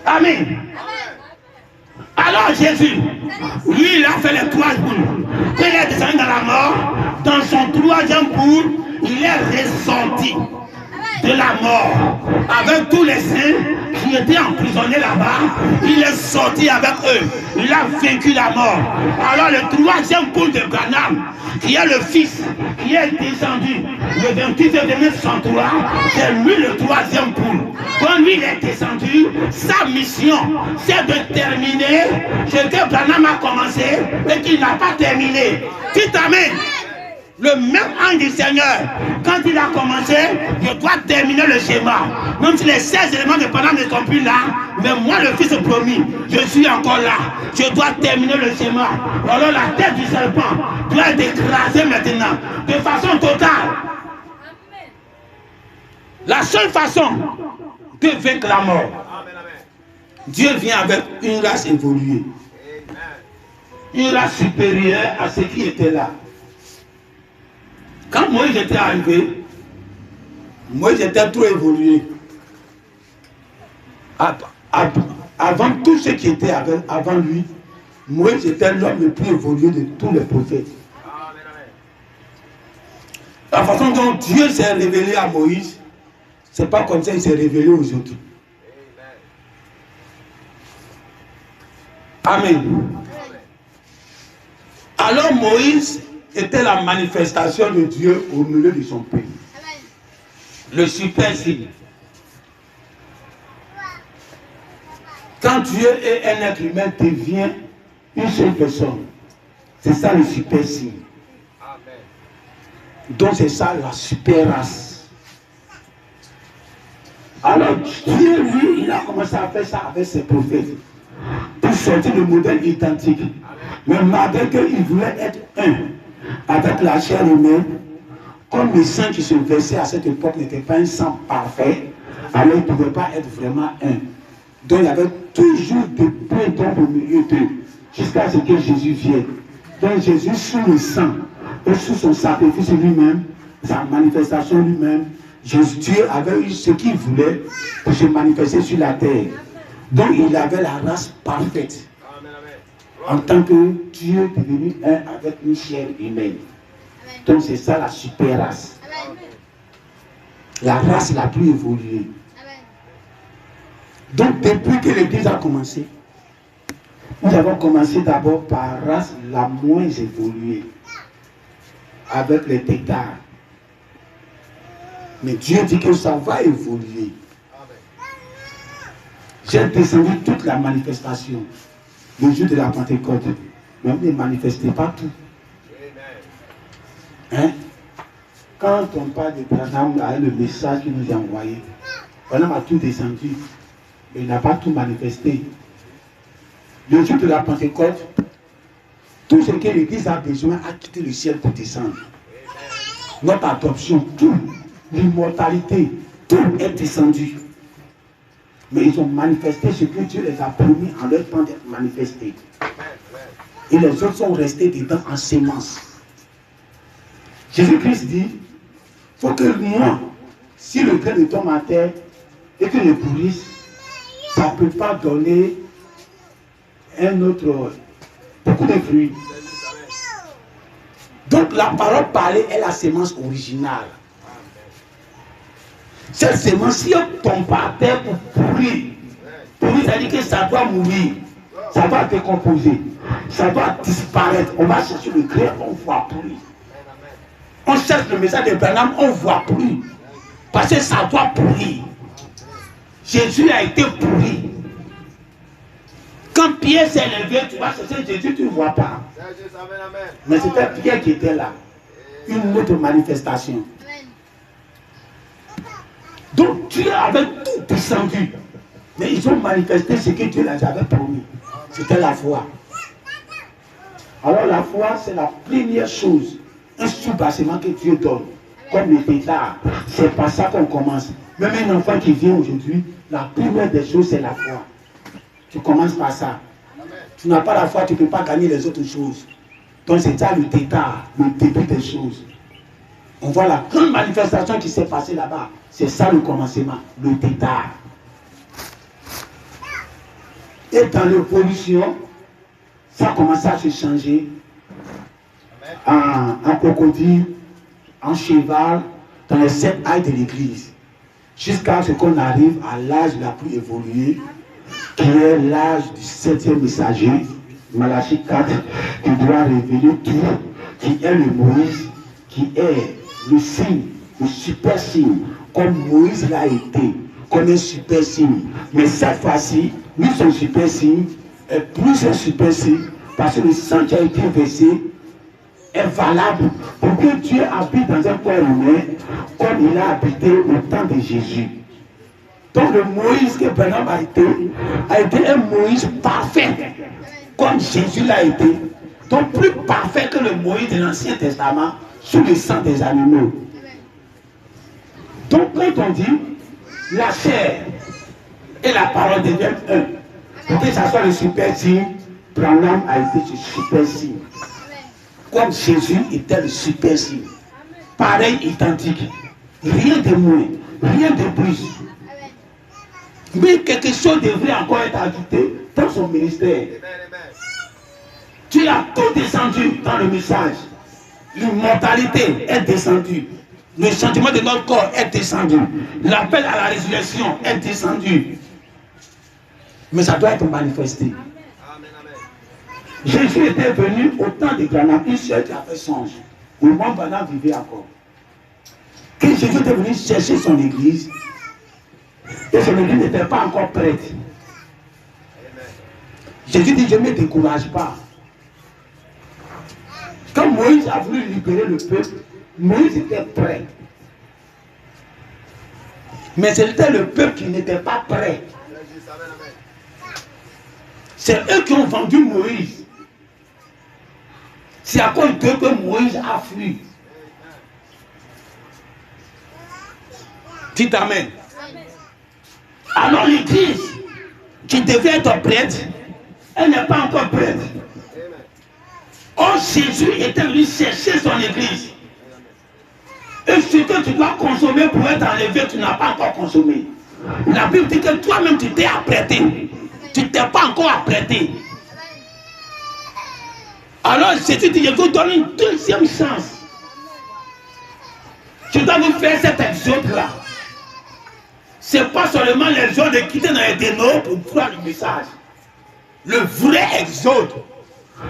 Amen. Alors Jésus, lui, il a fait les 3 poules. Quand il est descendu dans la mort, dans son 3e poule, il est ressorti de la mort avec tous les saints qui étaient emprisonnés là-bas. Il est sorti avec eux. Il a vaincu la mort. Alors le 3e poule de Branham, qui est le fils, qui est descendu le 28 février 1963, c'est lui le 3e poule. Quand lui il est descendu, sa mission c'est de terminer ce que Branham a commencé et qu'il n'a pas terminé. Dites amen. Le même ange du Seigneur, quand il a commencé, je dois terminer le schéma. Même si les 16 éléments de Branham ne sont plus là, mais moi, le Fils promis, je suis encore là. Je dois terminer le schéma. Alors la tête du serpent doit être écrasée maintenant, de façon totale. La seule façon de vaincre la mort, Dieu vient avec une race évoluée, une race supérieure à ce qui était là. Quand Moïse était arrivé, Moïse était trop évolué. Avant tout ce qui était avant lui, Moïse était l'homme le plus évolué de tous les prophètes. La façon dont Dieu s'est révélé à Moïse, c'est pas comme ça qu'il s'est révélé aux autres. Amen. Alors Moïse était la manifestation de Dieu au milieu de son pays. Le super signe. Quand Dieu et un être humain devient une seule personne, c'est ça le super signe. Donc c'est ça la super race. Alors Dieu, lui, il a commencé à faire ça avec ses prophètes pour sortir le modèle identique. Mais malgré qu'il voulait être un avec la chair humaine, comme le sang qui se versait à cette époque n'était pas un sang parfait, alors il ne pouvait pas être vraiment un. Donc il y avait toujours des points d'ombre au milieu d'eux, jusqu'à ce que Jésus vienne. Donc Jésus, sous le sang, et sous son sacrifice lui-même, sa manifestation lui-même, Dieu avait eu ce qu'il voulait pour se manifester sur la terre. Donc il avait la race parfaite. En tant que Dieu devenu un avec une chair humaine. Donc c'est ça la super race. La race la plus évoluée. Donc depuis que l'Église a commencé, nous avons commencé d'abord par la race la moins évoluée. avec les têtards. Mais Dieu dit que ça va évoluer. J'ai descendu toute la manifestation. Le jour de la Pentecôte. Mais vous ne manifestez pas tout. Hein? Quand on parle de Branham, le message qu'il nous a envoyé, Branham a tout descendu. Mais il n'a pas tout manifesté. Le jour de la Pentecôte, tout ce que l'Église a besoin a quitté le ciel pour descendre. Notre adoption, tout, l'immortalité, tout est descendu. Mais ils ont manifesté ce que Dieu les a promis en leur temps d'être manifestés. Et les autres sont restés dedans en sémence. Jésus-Christ dit, il faut que moi, si le grain tombe à terre et que le pourrisse, ça ne peut pas donner un autre, beaucoup de fruits. Donc la parole parlée est la sémence originale. Cette sémence, si elle tombe par terre pour pourrir, ça veut dire que ça doit mourir, ça doit décomposer, ça doit disparaître. On va chercher le grain, on ne voit plus. On cherche le message de Branham, on ne voit plus. Parce que ça doit pourrir. Jésus a été pourri. Quand Pierre s'est levé, tu vas chercher Jésus, tu ne vois pas. Mais c'était Pierre qui était là. Une autre manifestation. Donc Dieu avait tout descendu. Mais ils ont manifesté ce que Dieu les avait promis. C'était la foi. Alors la foi, c'est la première chose. Un soubassement que Dieu donne. Comme le pétard. C'est par ça qu'on commence. Même un enfant qui vient aujourd'hui, la première des choses, c'est la foi. Tu commences par ça. Tu n'as pas la foi, tu ne peux pas gagner les autres choses. Donc c'est ça le détail, le début des choses. On voit la grande manifestation qui s'est passée là-bas. C'est ça le commencement, le détail. Et dans l'évolution, ça a commencé à se changer en crocodile, en cheval, dans les 7 âges de l'église. Jusqu'à ce qu'on arrive à l'âge la plus évolué, qui est l'âge du 7e messager, Malachie 4, qui doit révéler tout, qui est le Moïse, qui est le signe, le super signe, comme Moïse l'a été, comme un super signe. Mais cette fois-ci, lui, son super signe est plus un super signe, parce que le sang qui a été versé est valable pour que Dieu habite dans un corps humain comme il a habité au temps de Jésus. Donc le Moïse que Branham a été un Moïse parfait, comme Jésus l'a été. Donc plus parfait que le Moïse de l'Ancien Testament sous le sang des animaux. Donc quand on dit la chair et la parole deviennent un, pour que ça soit le super signe, Branham a été ce super signe. Comme Jésus était le super signe. Pareil, identique. Rien de moins, rien de plus. Mais quelque chose devrait encore être ajouté dans son ministère. Tu as tout descendu dans le message. L'immortalité est descendue. Le changement de notre corps est descendu. L'appel à la résurrection est descendu. Mais ça doit être manifesté. Jésus était venu au temps de Branham, une seule qui a fait songe. Au moment où Branham vivait encore. Quand Jésus était venu chercher son église, et son église n'était pas encore prête. Jésus dit, je ne me décourage pas. Quand Moïse a voulu libérer le peuple, Moïse était prêt. Mais c'était le peuple qui n'était pas prêt. C'est eux qui ont vendu Moïse. C'est à cause d'eux que Moïse a fui. Dites Amen. Alors l'église qui devait être prête, elle n'est pas encore prête. Or Jésus était venu chercher son église. Et ce que tu dois consommer pour être enlevé, tu n'as pas encore consommé. La Bible dit que toi-même tu t'es apprêté. Tu ne t'es pas encore apprêté. Alors Jésus dit, je vous donne une deuxième chance. Je dois vous faire cet exode-là. Ce n'est pas seulement l'exode de quitter dans les ténèbres pour croire le message. Le vrai exode,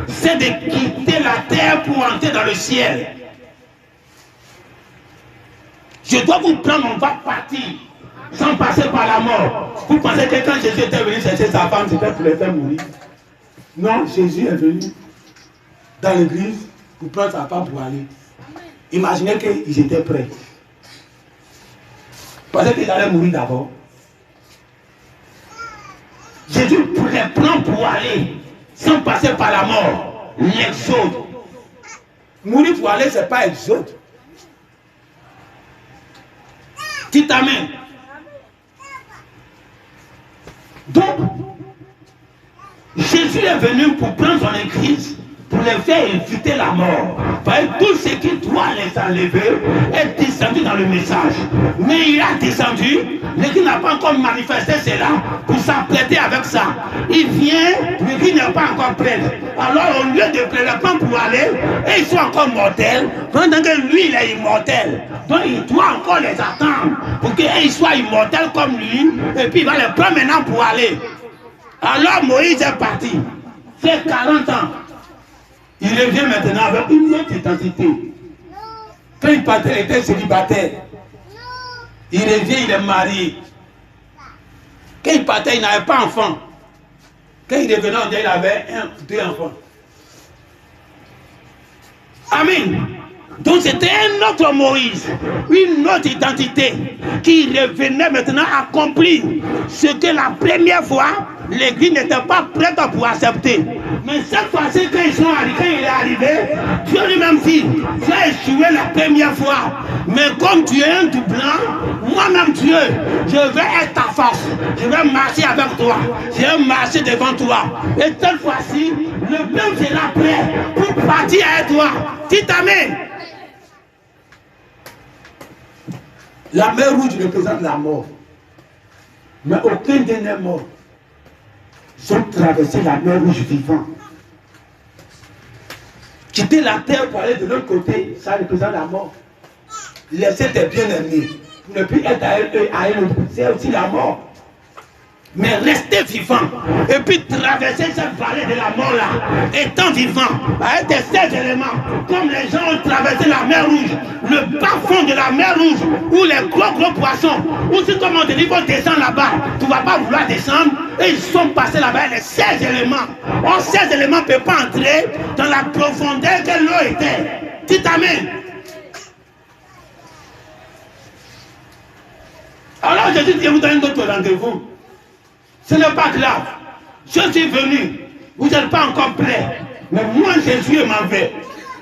c'est de quitter la terre pour entrer dans le ciel. Je dois vous prendre, on va partir sans passer par la mort. Vous pensez que quand Jésus était venu chercher sa femme, c'était pour les faire mourir? Non, Jésus est venu dans l'église pour prendre sa femme pour aller. Imaginez qu'ils étaient prêts. Parce qu'ils allaient mourir d'abord. Jésus les prend pour aller sans passer par la mort. L'exode. Mourir pour aller, ce n'est pas exode. Dites amen. Donc, Jésus est venu pour prendre son église, pour les faire éviter la mort. Parce que tout ce qui doit les enlever est descendu dans le message. Mais il a descendu, mais qui n'a pas encore manifesté cela pour s'apprêter avec ça. Il vient, mais qui n'est pas encore prêt. Alors au lieu de le prendre pour aller, et ils sont encore mortels, pendant que lui il est immortel. Donc il doit encore les attendre pour qu'ils soient immortels comme lui, et puis il va les prendre maintenant pour aller. Alors Moïse est parti, fait 40 ans. Il revient maintenant avec une autre identité. Quand il partait, il était célibataire. Il revient, il est marié. Quand il partait, il n'avait pas d'enfant. Quand il revenait, on dirait qu'il avait 2 enfants. Amen. Donc c'était un autre Moïse, une autre identité qui revenait maintenant accomplir ce que la première fois l'église n'était pas prête pour accepter. Mais cette fois-ci, quand il est arrivé, Dieu lui-même dit, tu as échoué la première fois, mais comme tu es un tout blanc, moi-même Dieu, je vais être ta force, je vais marcher avec toi, je vais marcher devant toi. Et cette fois-ci, le peuple sera prêt pour partir avec toi. Dites amen. La mer rouge représente la mort. Mais aucun d'eux n'est mort. Ils ont traversé la mer rouge vivant. Quitter la terre pour aller de l'autre côté, ça représente la mort. Laisser tes bien-aimés pour ne plus être à eux, c'est aussi la mort. Mais rester vivant et puis traverser cette vallée de la mort là, étant vivant, avec tes 16 éléments, comme les gens ont traversé la mer rouge, le bas fond de la mer rouge, où les gros poissons, ou si comme on te dit, il faut descendre là-bas, tu ne vas pas vouloir descendre, et ils sont passés là-bas, les 16 éléments. Or, 16 éléments ne peuvent pas entrer dans la profondeur que l'eau était. Dites amen. Alors Jésus dit, vous donne d'autres rendez-vous. Ce n'est pas grave. Je suis venu. Vous n'êtes pas encore prêts. Mais moi, Jésus m'en fait.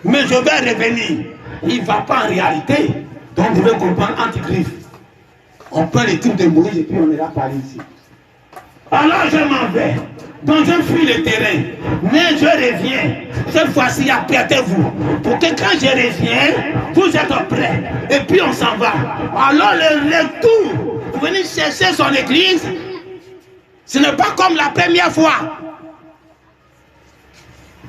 Mais je vais revenir. Il ne va pas en réalité. Donc, vous devez comprendre antichrist. On prend les trucs de Moïse et puis on est là par ici. Alors, je m'en vais. Donc, je fuis le terrain. Mais je reviens. Cette fois-ci, apprêtez-vous. Pour que quand je reviens, vous êtes prêts. Et puis, on s'en va. Alors, le retour, pour venir chercher son église, ce n'est pas comme la première fois.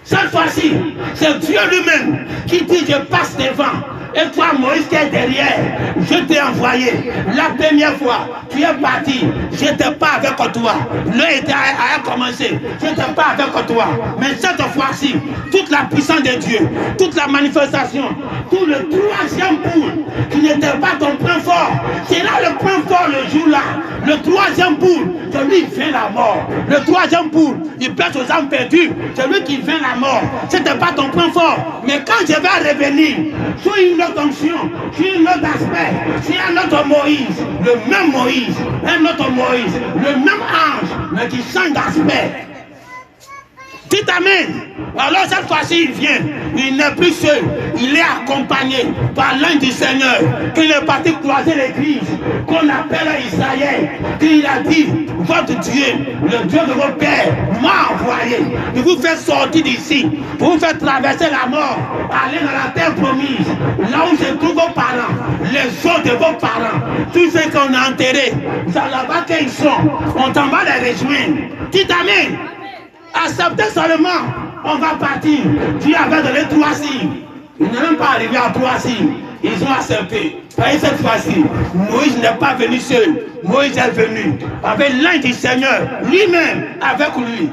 Cette fois-ci, c'est Dieu lui-même qui dit je passe devant. Et toi, Moïse, qui est derrière, je t'ai envoyé. La première fois, tu es parti. Je n'étais pas avec toi. L'heure a commencé. Je n'étais pas avec toi. Mais cette fois-ci, toute la puissance de Dieu, toute la manifestation, tout le troisième bout qui n'était pas ton point fort, c'est là le point fort le jour-là. Le troisième bout, c'est lui qui fait la mort. Le troisième bout, il blesse aux âmes perdues. C'est lui qui fait la mort. Ce n'était pas ton point fort. Mais quand je vais revenir, sur une autre onction, sur un autre aspect, sur un autre Moïse, le même Moïse, un autre Moïse, le même ange, mais qui change d'aspect. Dites amen. Alors cette fois-ci il vient, il n'est plus seul, il est accompagné par l'ange du Seigneur, qu'il est parti croiser l'église, qu'on appelle Israël, qu'il a dit, votre Dieu, le Dieu de vos pères, m'a envoyé, de vous faire sortir d'ici, pour vous faire traverser la mort, aller dans la terre promise, là où se trouvent vos parents, les os de vos parents, tous ceux qu'on a enterrés, c'est là-bas qu'ils sont, on t'en va les rejoindre. Dites amen. Acceptez seulement, on va partir. Dieu avait donné 3 signes. Ils n'ont même pas arrivé à 3 signes. Ils ont accepté. Et cette fois-ci, Moïse n'est pas venu seul. Moïse est venu avec l'ange du Seigneur, lui-même avec lui.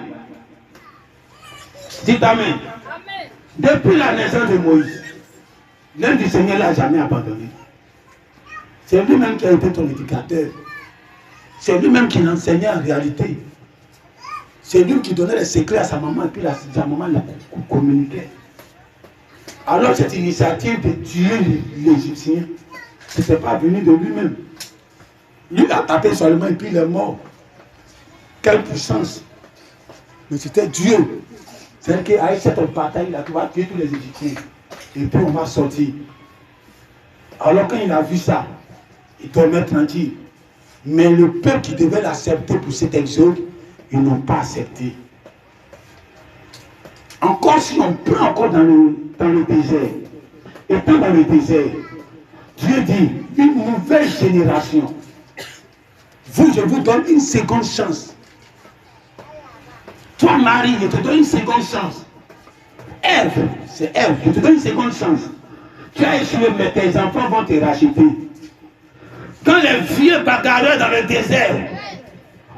Dites amen. Depuis la naissance de Moïse, l'ange du Seigneur ne l'a jamais abandonné. C'est lui-même qui a été ton éducateur. C'est lui-même qui l'enseignait en réalité. C'est lui qui donnait les secrets à sa maman et puis sa maman les communiquait. Alors cette initiative de tuer l'Égyptien, ce n'était pas venu de lui-même. Lui a tapé seulement et puis il est mort. Quelle puissance! Mais c'était Dieu. C'est-à-dire qu'avec cette bataille, il a tué tous les Égyptiens. Et puis on va sortir. Alors quand il a vu ça, il dormait tranquille. Mais le peuple qui devait l'accepter pour cet exode, ils n'ont pas accepté. Encore si on prend encore dans le désert, étant dans le désert, Dieu dit, une nouvelle génération. Vous, je vous donne une seconde chance. Toi, Marie, je te donne une seconde chance. Ève, c'est Ève, je te donne une seconde chance. Tu as échoué, mais tes enfants vont te racheter. Quand les vieux bagarreurs dans le désert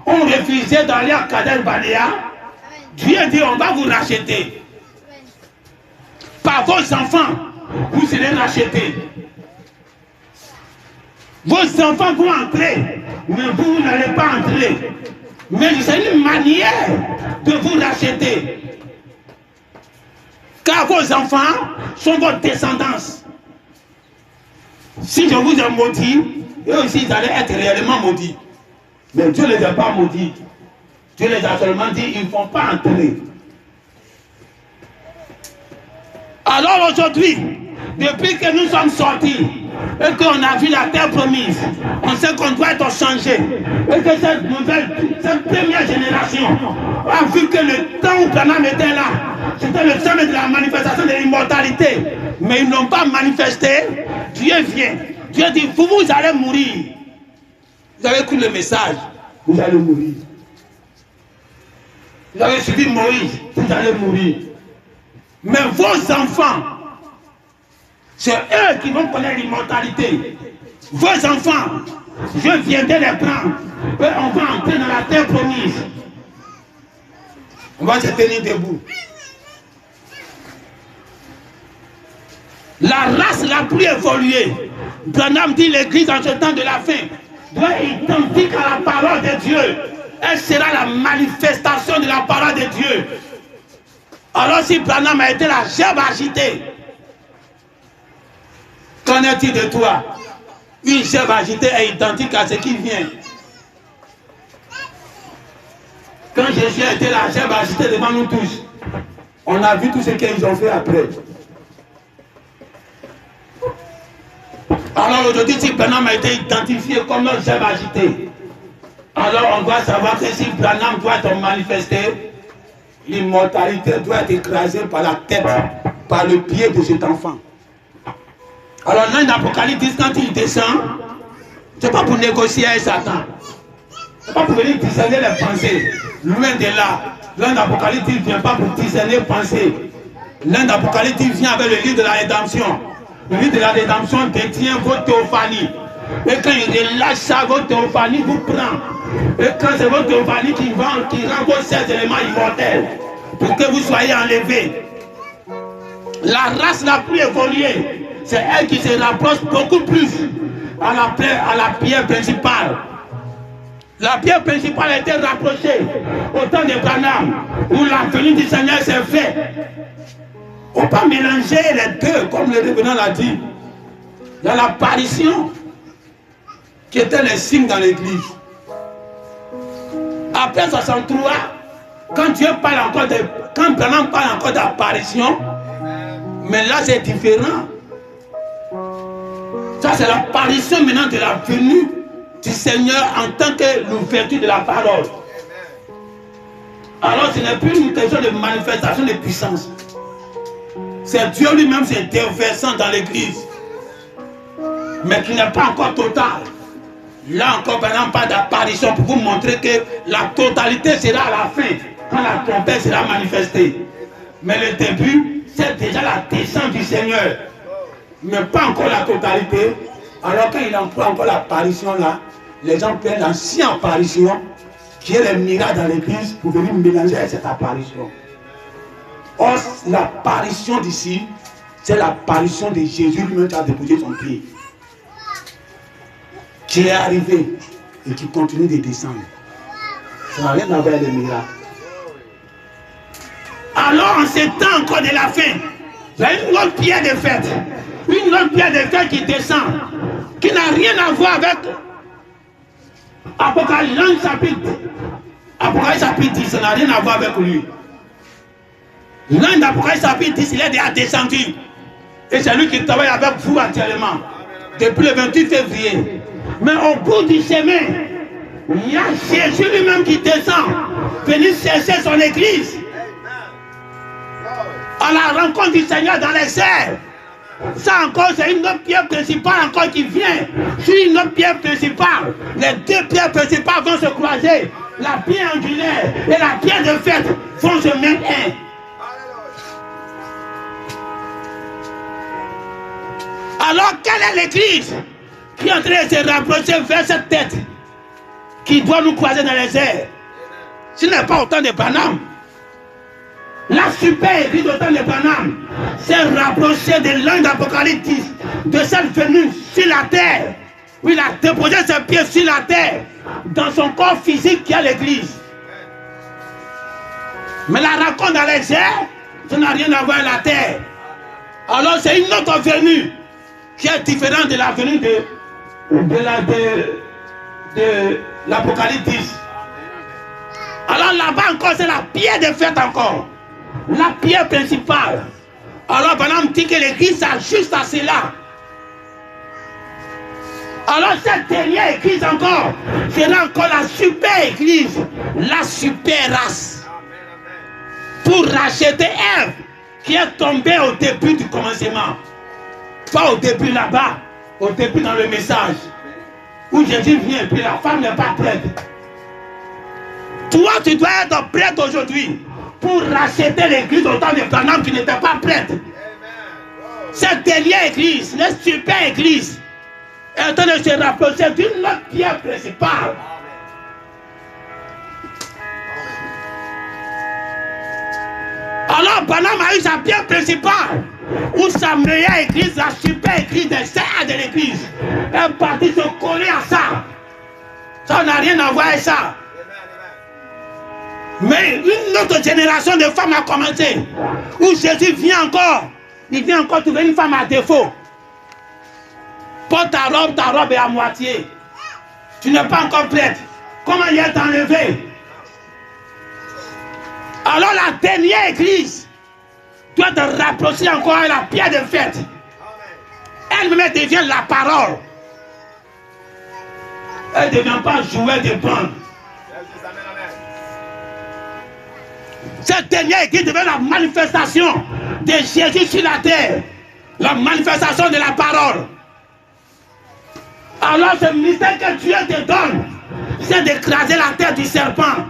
ont refusé d'aller à Kadesh Barnea, Dieu dit, on va vous racheter. Par vos enfants, vous serez rachetés. Vos enfants vont entrer, mais vous n'allez pas entrer. Mais c'est une manière de vous racheter. Car vos enfants sont votre descendance. Si je vous ai maudit, eux aussi ils allaient être réellement maudits. Mais Dieu ne les a pas maudits. Dieu les a seulement dit, ils ne vont pas entrer. Alors aujourd'hui, depuis que nous sommes sortis et qu'on a vu la terre promise, on sait qu'on doit être changé. Et que cette première génération a vu que le temps où Branham était là, c'était le temps de la manifestation de l'immortalité. Mais ils n'ont pas manifesté. Dieu vient. Dieu dit, vous allez mourir. Vous avez écouté le message. Vous allez mourir. Vous avez suivi Moïse. Vous allez mourir. Mais vos enfants, c'est eux qui vont connaître l'immortalité. Vos enfants, je viendrai les prendre. Et on va entrer dans la terre promise. On va se tenir debout. La race la plus évoluée, Branham dit l'église en ce temps de la fin, doit être identique à la parole de Dieu. Elle sera la manifestation de la parole de Dieu. Alors si Branham a été la gerbe agitée, qu'en est-il de toi? Une gerbe agitée est identique à ce qui vient. Quand Jésus a été la gerbe agitée devant nous tous, on a vu tout ce qu'ils ont fait après. Alors aujourd'hui, si Branham a été identifié comme notre gerbe agitée, alors on doit savoir que si Branham doit être manifesté, l'immortalité doit être écrasée par la tête, par le pied de cet enfant. Alors l'un d'Apocalypse, quand il descend, ce n'est pas pour négocier avec Satan. Ce n'est pas pour venir discerner les pensées. Loin de là. L'un d'Apocalypse ne vient pas pour discerner les pensées. L'un d'Apocalypse vient avec le livre de la rédemption. Le livre de la rédemption détient votre théophanie. Et quand il relâche ça, votre théophanie vous prend. Et quand c'est votre théophanie qui rend vos 7 éléments immortels pour que vous soyez enlevés. La race la plus évoluée, c'est elle qui se rapproche beaucoup plus à la pierre principale. La pierre principale a été rapprochée au temps de Branham, où la venue du Seigneur s'est faite. On ne peut pas mélanger les deux, comme le revenant l'a dit. Il y a l'apparition qui était les signes dans l'église. Après 63, quand Dieu parle encore quand Branham parle encore d'apparition, mais là c'est différent. Ça c'est l'apparition maintenant de la venue du Seigneur en tant que l'ouverture de la parole. Alors ce n'est plus une question de manifestation de puissance. C'est Dieu lui-même se déversant dans l'église. Mais qui n'est pas encore total. Là encore, Branham parle d'apparition pour vous montrer que la totalité sera à la fin, quand la trompette sera manifestée. Mais le début, c'est déjà la descente du Seigneur. Mais pas encore la totalité. Alors quand il emploie encore l'apparition là, les gens prennent l'ancienne apparition, qui est le miracle dans l'église, pour venir mélanger avec cette apparition. Or, l'apparition d'ici, c'est l'apparition de Jésus lui-même qui a déposé son pied. Tu es arrivé et tu continues de descendre. Ça n'a rien à voir avec les miracles. Alors en ces temps encore de la fin, il y a une autre pierre de fête. Une autre pierre de fête qui descend. Qui n'a rien à voir avec Apocalypse chapitre 10. Ça n'a rien à voir avec lui. L'un d'Apocalypse chapitre 10, il est déjà descendu. Et c'est lui qui travaille avec vous actuellement. Depuis le 28 février. Mais au bout du chemin, il y a Jésus lui-même qui descend. Venu chercher son église. À la rencontre du Seigneur dans les airs. Ça encore, c'est une autre pierre principale encore qui vient. Sur une autre pierre principale. Les deux pierres principales vont se croiser. La pierre angulaire et la pierre de fête vont se mettre un. Alors, quelle est l'église qui est en train de se rapprocher vers cette tête qui doit nous croiser dans les airs? Ce n'est pas autant de Branham. La super église autant de Branham s'est rapprochée de l'un d'Apocalypse 10, de cette venue sur la terre, où il a déposé ses pieds sur la terre, dans son corps physique qui est l'église. Mais la rencontre dans les airs, ça n'a rien à voir avec la terre. Alors c'est une autre venue qui est différente de la venue de l'Apocalypse 10. Alors là-bas encore, c'est la pierre de fête encore. La pierre principale. Alors Branham dit que l'église s'ajuste à cela. Alors cette dernière église encore sera encore la super église, la super race. Pour racheter Ève qui est tombée au début du commencement. Pas au début là-bas, au début dans le message. Où Jésus vient et puis la femme n'est pas prête. Toi tu dois être prête aujourd'hui pour racheter l'église au temps de Branham qui n'était pas prête. Cette dernière église, la super église, est en train de se rapprocher d'une autre pierre principale. Alors Branham a eu sa pierre principale, où sa meilleure église, la super église des serres de l'église, est partie se coller à ça. Ça n'a rien à voir avec ça. Mais une autre génération de femmes a commencé, où Jésus vient encore, il vient encore trouver une femme à défaut. Porte ta robe est à moitié. Tu n'es pas encore prête. Comment il est enlevé? Alors la dernière église doit te rapprocher encore à la pierre de fête. Elle-même devient la parole. Elle ne devient pas jouet de bande. Cette dernière église devient la manifestation de Jésus sur la terre. La manifestation de la parole. Alors ce ministère que Dieu te donne, c'est d'écraser la tête du serpent.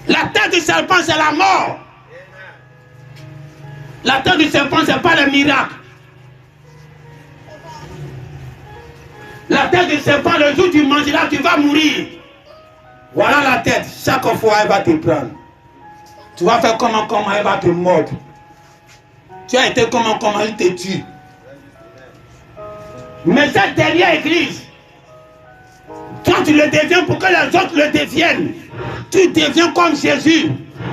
La tête du serpent, c'est la mort. La tête du serpent, ce n'est pas le miracle. La tête du serpent, le jour où tu mangeras, tu vas mourir. Voilà la tête. Chaque fois, elle va te prendre. Tu vas faire comment elle va te mordre. Tu as été comment il te tue. Mais cette dernière église, toi tu le deviens pour que les autres le deviennent. Tu deviens comme Jésus.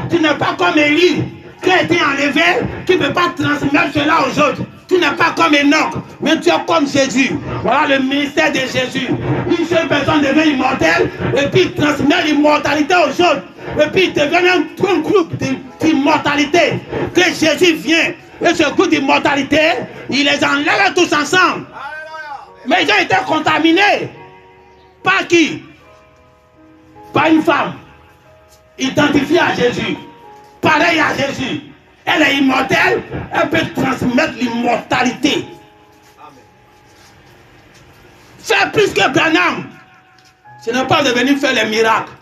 Tu n'es pas comme Élie qui a été enlevé, qui ne peut pas transmettre cela aux autres. Tu n'es pas comme Enoch, mais tu es comme Jésus. Voilà le ministère de Jésus. Une seule personne devient immortelle et puis il transmet l'immortalité aux autres. Et puis il devient un groupe d'immortalité. Que Jésus vient et ce groupe d'immortalité, il les enlève tous ensemble. Mais ils ont été contaminés. Par qui? Par une femme identifiée à Jésus. Pareil à Jésus. Elle est immortelle, elle peut transmettre l'immortalité. Faire plus que Branham, ce n'est pas de venir faire les miracles.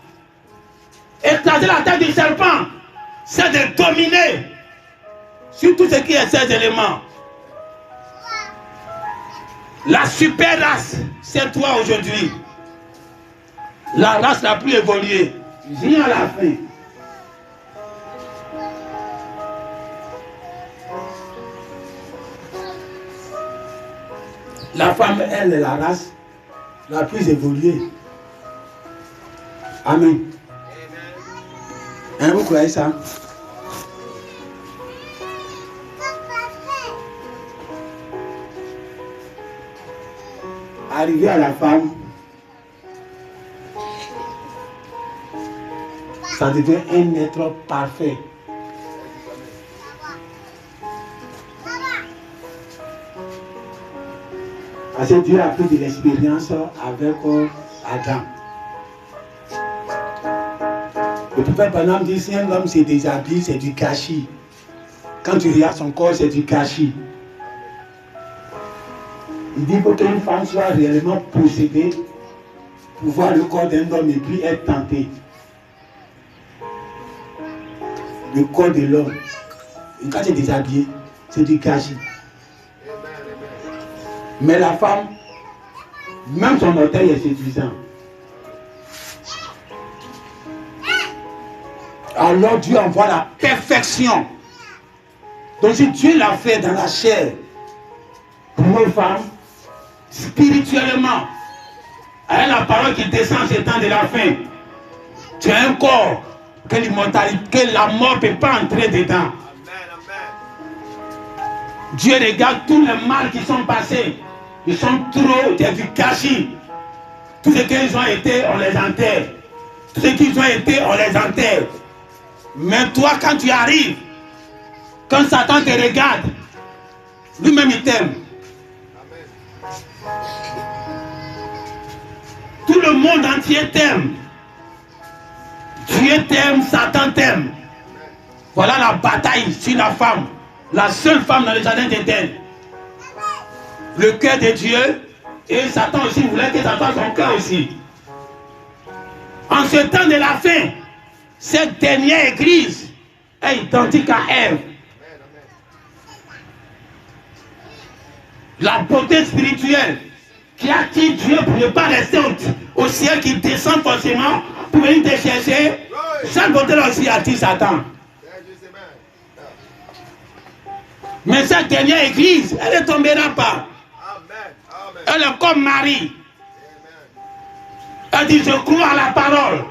Écraser la tête du serpent, c'est de dominer sur tout ce qui est ces éléments. La super race, c'est toi aujourd'hui. La race la plus évoluée. Viens à la fin. La femme, elle est la race la plus évoluée. Amen. Hein, vous croyez ça? Arrivé à la femme, ça devient un être parfait. Parce que Dieu a pris de l'expérience avec Adam. Le prophète Branham dit, si un homme se déshabille, c'est du gâchis. Quand tu regardes son corps, c'est du gâchis. Il dit faut qu'une femme soit réellement possédée pour voir le corps d'un homme et puis être tentée. Le corps de l'homme, quand tu es déshabillé, c'est du gâchis. Mais la femme, même son orteil est séduisant. Alors Dieu envoie la perfection. Donc si Dieu l'a fait dans la chair, pour nos femmes, spirituellement, avec la parole qui descend ces temps de la fin, tu as un corps que l'immortalité, que la mort ne peut pas entrer dedans. Dieu regarde tous les mal qui sont passés. Ils sont trop du gâchis. Tout ce qu'ils ont été, on les enterre. Tout ce qu'ils ont été, on les enterre. Mais toi, quand tu arrives, quand Satan te regarde, lui-même il t'aime. Tout le monde entier t'aime. Dieu t'aime, Satan t'aime. Voilà la bataille sur la femme. La seule femme dans le jardin d'Éden. Le cœur de Dieu. Et Satan aussi voulait que ça soit son cœur aussi. En ce temps de la fin, cette dernière église est identique à Ève. La beauté spirituelle qui attire Dieu pour ne pas rester au ciel, qui descend forcément pour venir te chercher. Cette beauté-là aussi attire Satan. Mais cette dernière église, elle ne tombera pas. Elle est comme Marie. Elle dit, je crois à la parole.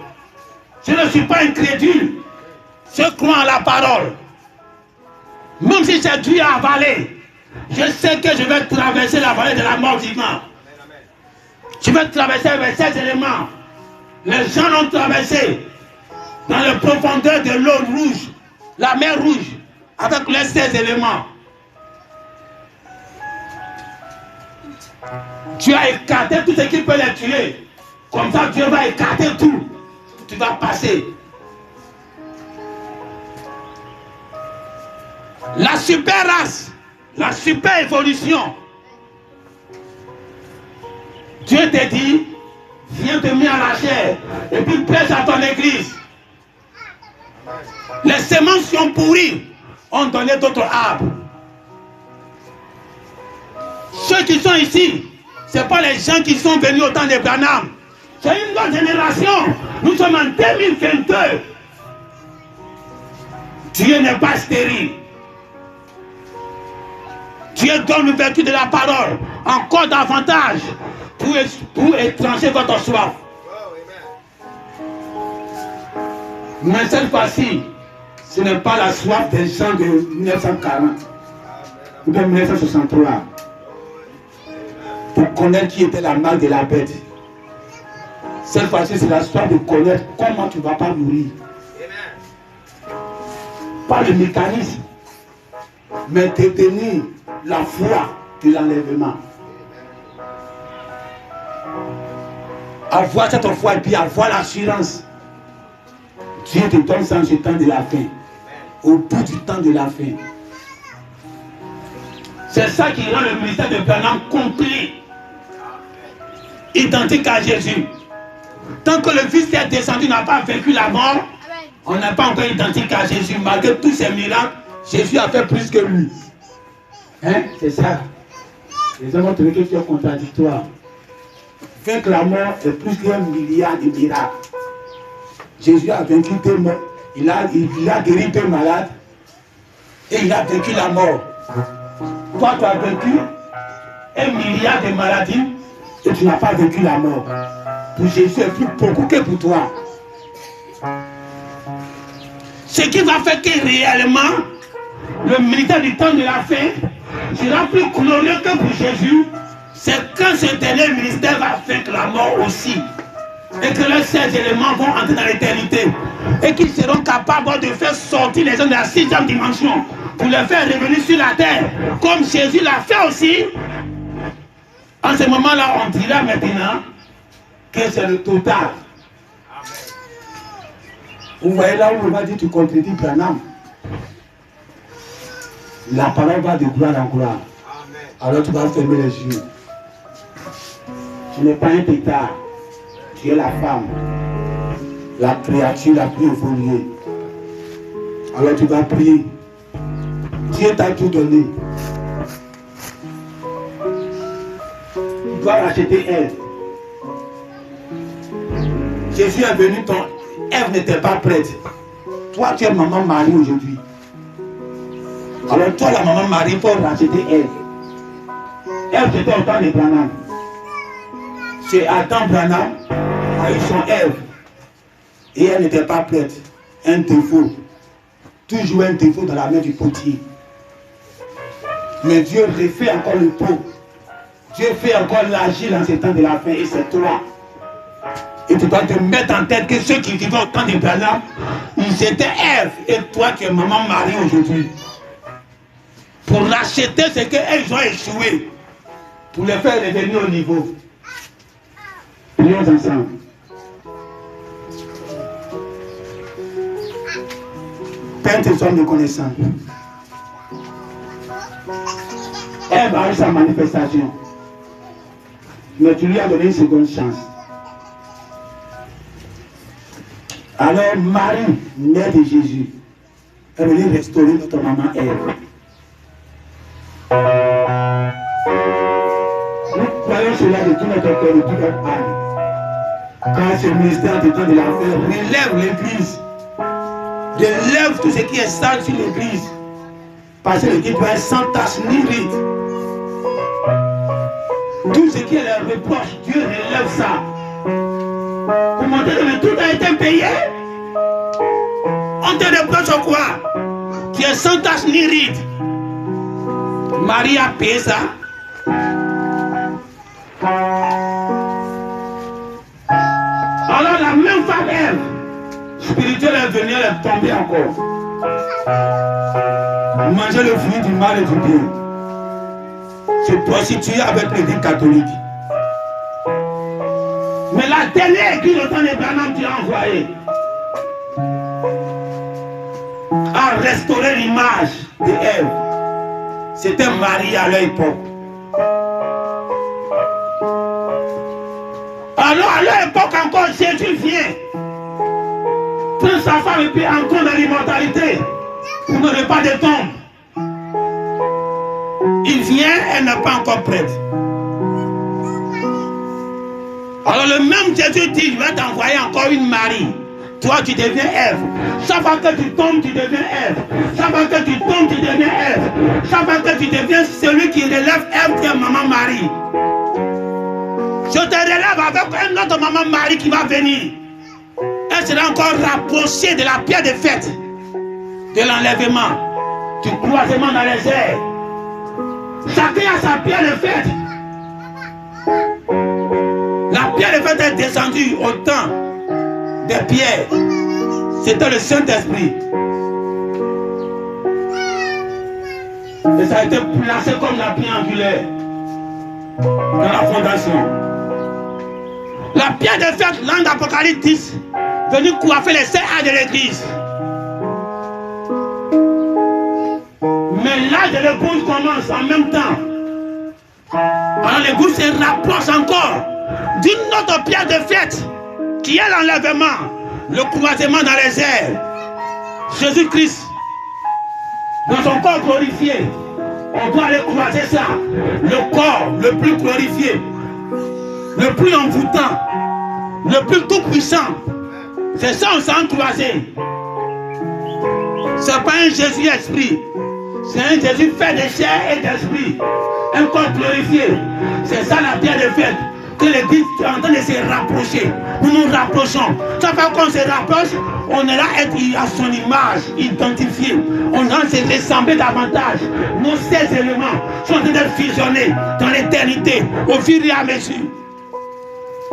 Je ne suis pas incrédule. Je crois à la parole. Même si c'est dur à avaler, je sais que je vais traverser la vallée de la mort vivante. Je vais traverser avec ces éléments. Les gens l'ont traversé dans les profondeurs de l'eau rouge, la mer rouge, avec les 16 éléments. Tu as écarté tout ce qui peut les tuer. Comme ça, Dieu va écarter tout. Tu vas passer. La super race, la super évolution. Dieu te dit, viens te mettre à la chair et puis prêche à ton église. Les semences qui ont pourri ont donné d'autres arbres. Ceux qui sont ici, ce n'est pas les gens qui sont venus au temps de Branham. C'est une autre génération. Nous sommes en 2022. Dieu n'est pas stérile. Dieu donne l'ouverture de la parole encore davantage pour étrancher votre soif. Mais cette fois-ci, ce n'est pas la soif des gens de 1940 ou de 1963 pour connaître qui était la marque de la bête. Cette fois-ci, c'est la soif de connaître comment tu ne vas pas mourir. Pas le mécanisme, mais de tenir la foi de l'enlèvement. Avoir cette foi et puis avoir l'assurance. Dieu te donne ça en ce temps de la fin. Au bout du temps de la fin. C'est ça qui rend le ministère de Branham complet. Identique à Jésus. Tant que le Fils qui est descendu n'a pas vaincu la mort, on n'est pas encore identique à Jésus. Malgré tous ces miracles, Jésus a fait plus que lui. Hein? C'est ça. Les hommes ont trouvé quelque chose de contradictoire. Vaincre la mort est plus qu'un milliard de miracles. Jésus a vaincu deux morts. Il a guéri deux malades. Et il a vaincu la mort. Toi, tu as vaincu 1 milliard de maladies et tu n'as pas vécu la mort. Pour Jésus est plus beaucoup que pour toi. Ce qui va faire que réellement le ministère du temps de la fin sera plus glorieux que pour Jésus, c'est quand ce dernier ministère va vaincre la mort aussi. Et que les 16 éléments vont entrer dans l'éternité. Et qu'ils seront capables de faire sortir les gens de la 6e dimension pour les faire revenir sur la terre. Comme Jésus l'a fait aussi. En ce moment-là, on dira maintenant que c'est le total. Vous voyez là où on va dire tu contredis Branham. La parole va de gloire en gloire. Alors tu vas fermer les yeux. Tu n'es pas un pétard. Tu es la femme, la créature la plus évoluée. Alors tu vas prier. Dieu t'a tout donné. Tu dois racheter Ève. Jésus est venu, ton Ève n'était pas prête. Toi, tu es maman Marie aujourd'hui. Alors toi, la maman Marie, il faut racheter Ève. Ève, c'était au temps de Branham. C'est Adam Branham a eu son Ève. Et elle n'était pas prête. Un défaut. Toujours un défaut dans la main du potier. Mais Dieu refait encore le pot. Dieu fait encore l'agir dans ce temps de la fin. Et c'est toi. Et tu dois te mettre en tête que ceux qui vivaient au temps de Branham, ils étaient Ève. Et toi, tu es maman Marie aujourd'hui. Pour racheter ce qu'elles ont échoué. Pour les faire revenir au niveau. Prions ensemble. Père, tes hommes de connaissance. Ève a eu sa manifestation. Mais tu lui as donné une seconde chance. Alors Marie, mère de Jésus, est venue restaurer notre maman Ève. Nous croyons cela de tout notre cœur, de toute notre âme. Quand ce ministère du temps de l'enfer relève l'église, relève tout ce qui est sale sur l'église, parce que l'église doit être sans tache ni ride. Tout ce qui est le reproche, Dieu relève ça. Pour montrer que tout a été payé. On te reproche quoi? Tu es sans tache ni ride. Marie a payé ça. Alors la même femme Ève, spirituelle est venue, elle est tombée encore. Manger le fruit du mal et du bien. Se prostituer avec l'église catholique. Mais la dernière église au temps de Branham tu as envoyé a restauré l'image de Ève. C'était Marie à leur époque. Alors à leur époque encore, Jésus vient. Prend sa femme et puis encore dans l'immortalité. Pour ne pas de tombe. Il vient, elle n'est pas encore prête. Alors le même Jésus dit, je vais t'envoyer encore une Marie. Toi tu deviens Ève. Chaque fois que tu tombes, tu deviens Ève. Chaque fois que tu tombes, tu deviens Ève. Chaque fois que tu deviens celui qui relève Ève, tu es maman Marie. Je te relève avec une autre maman Marie qui va venir. Elle sera encore rapprochée de la pierre de fête. De l'enlèvement. Du croisement dans les airs. Chacun a sa pierre de fête. La pierre de fête est descendue au temps des pierres. C'était le Saint-Esprit. Et ça a été placé comme la pierre angulaire dans la fondation. La pierre de fête, l'an d'Apocalypse 10, venue coiffer les 7 âges de l'église. Mais l'âge de l'épouse commence en même temps. Alors l'épouse se rapproche encore d'une autre pierre de fête qui est l'enlèvement, le croisement dans les airs. Jésus-Christ, dans son corps glorifié, on doit aller croiser ça. Le corps le plus glorifié, le plus envoûtant, le plus tout puissant. C'est ça on s'en croiser. C'est pas un Jésus esprit. C'est un Jésus fait de chair et d'esprit. un corps glorifié. C'est ça la pierre de fête. Que l'Église est en train de se rapprocher. Nous nous rapprochons. Ça fait qu'on se rapproche, on est là à son image, identifié. On a se ressembler davantage. Nos 16 éléments sont en train de fusionner dans l'éternité au fur et à mesure.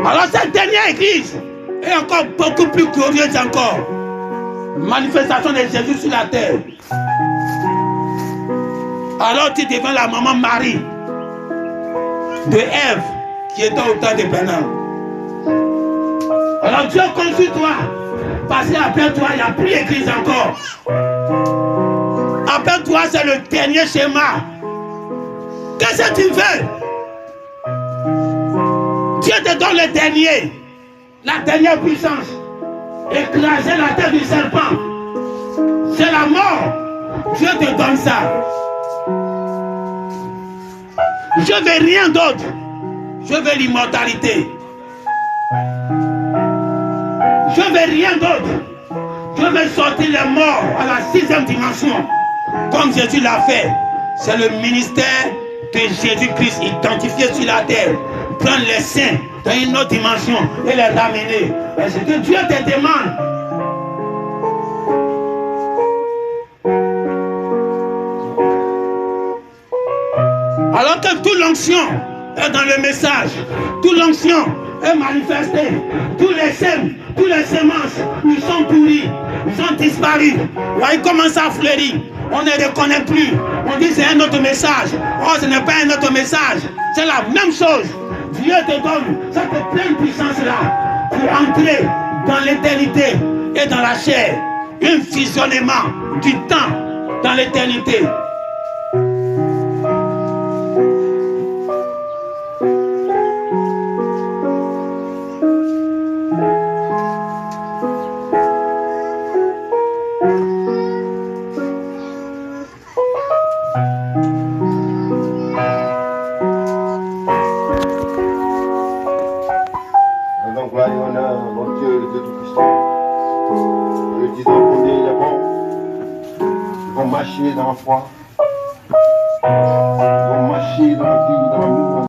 Alors cette dernière église est encore beaucoup plus glorieuse encore. Manifestation de Jésus sur la terre. Alors tu deviens la maman Marie de Ève qui était au temps de Bénin. Alors Dieu conçut toi, parce qu'après toi, il n'y a plus d'église encore. Après toi, c'est le dernier schéma. Qu'est-ce que tu veux? Dieu te donne le dernier, la dernière puissance. Écraser la tête du serpent. C'est la mort. Dieu te donne ça. Je ne veux rien d'autre. Je veux l'immortalité. Je ne veux rien d'autre. Je veux sortir les morts à la 6e dimension. Comme Jésus l'a fait. C'est le ministère de Jésus-Christ identifié sur la terre. Prendre les saints dans une autre dimension et les ramener. Et ce que Dieu te demande. Alors que toute l'onction est dans le message, toute l'onction est manifestée, tous les sèmes, toutes les semences, ils sont pourris, ils ont disparu. Ils commencent à fleurir, on ne les reconnaît plus. On dit c'est un autre message. Oh, ce n'est pas un autre message, c'est la même chose. Dieu te donne cette pleine puissance-là pour entrer dans l'éternité et dans la chair. Un fusionnement du temps dans l'éternité. Dans la foi, ils vont marcher dans la vie.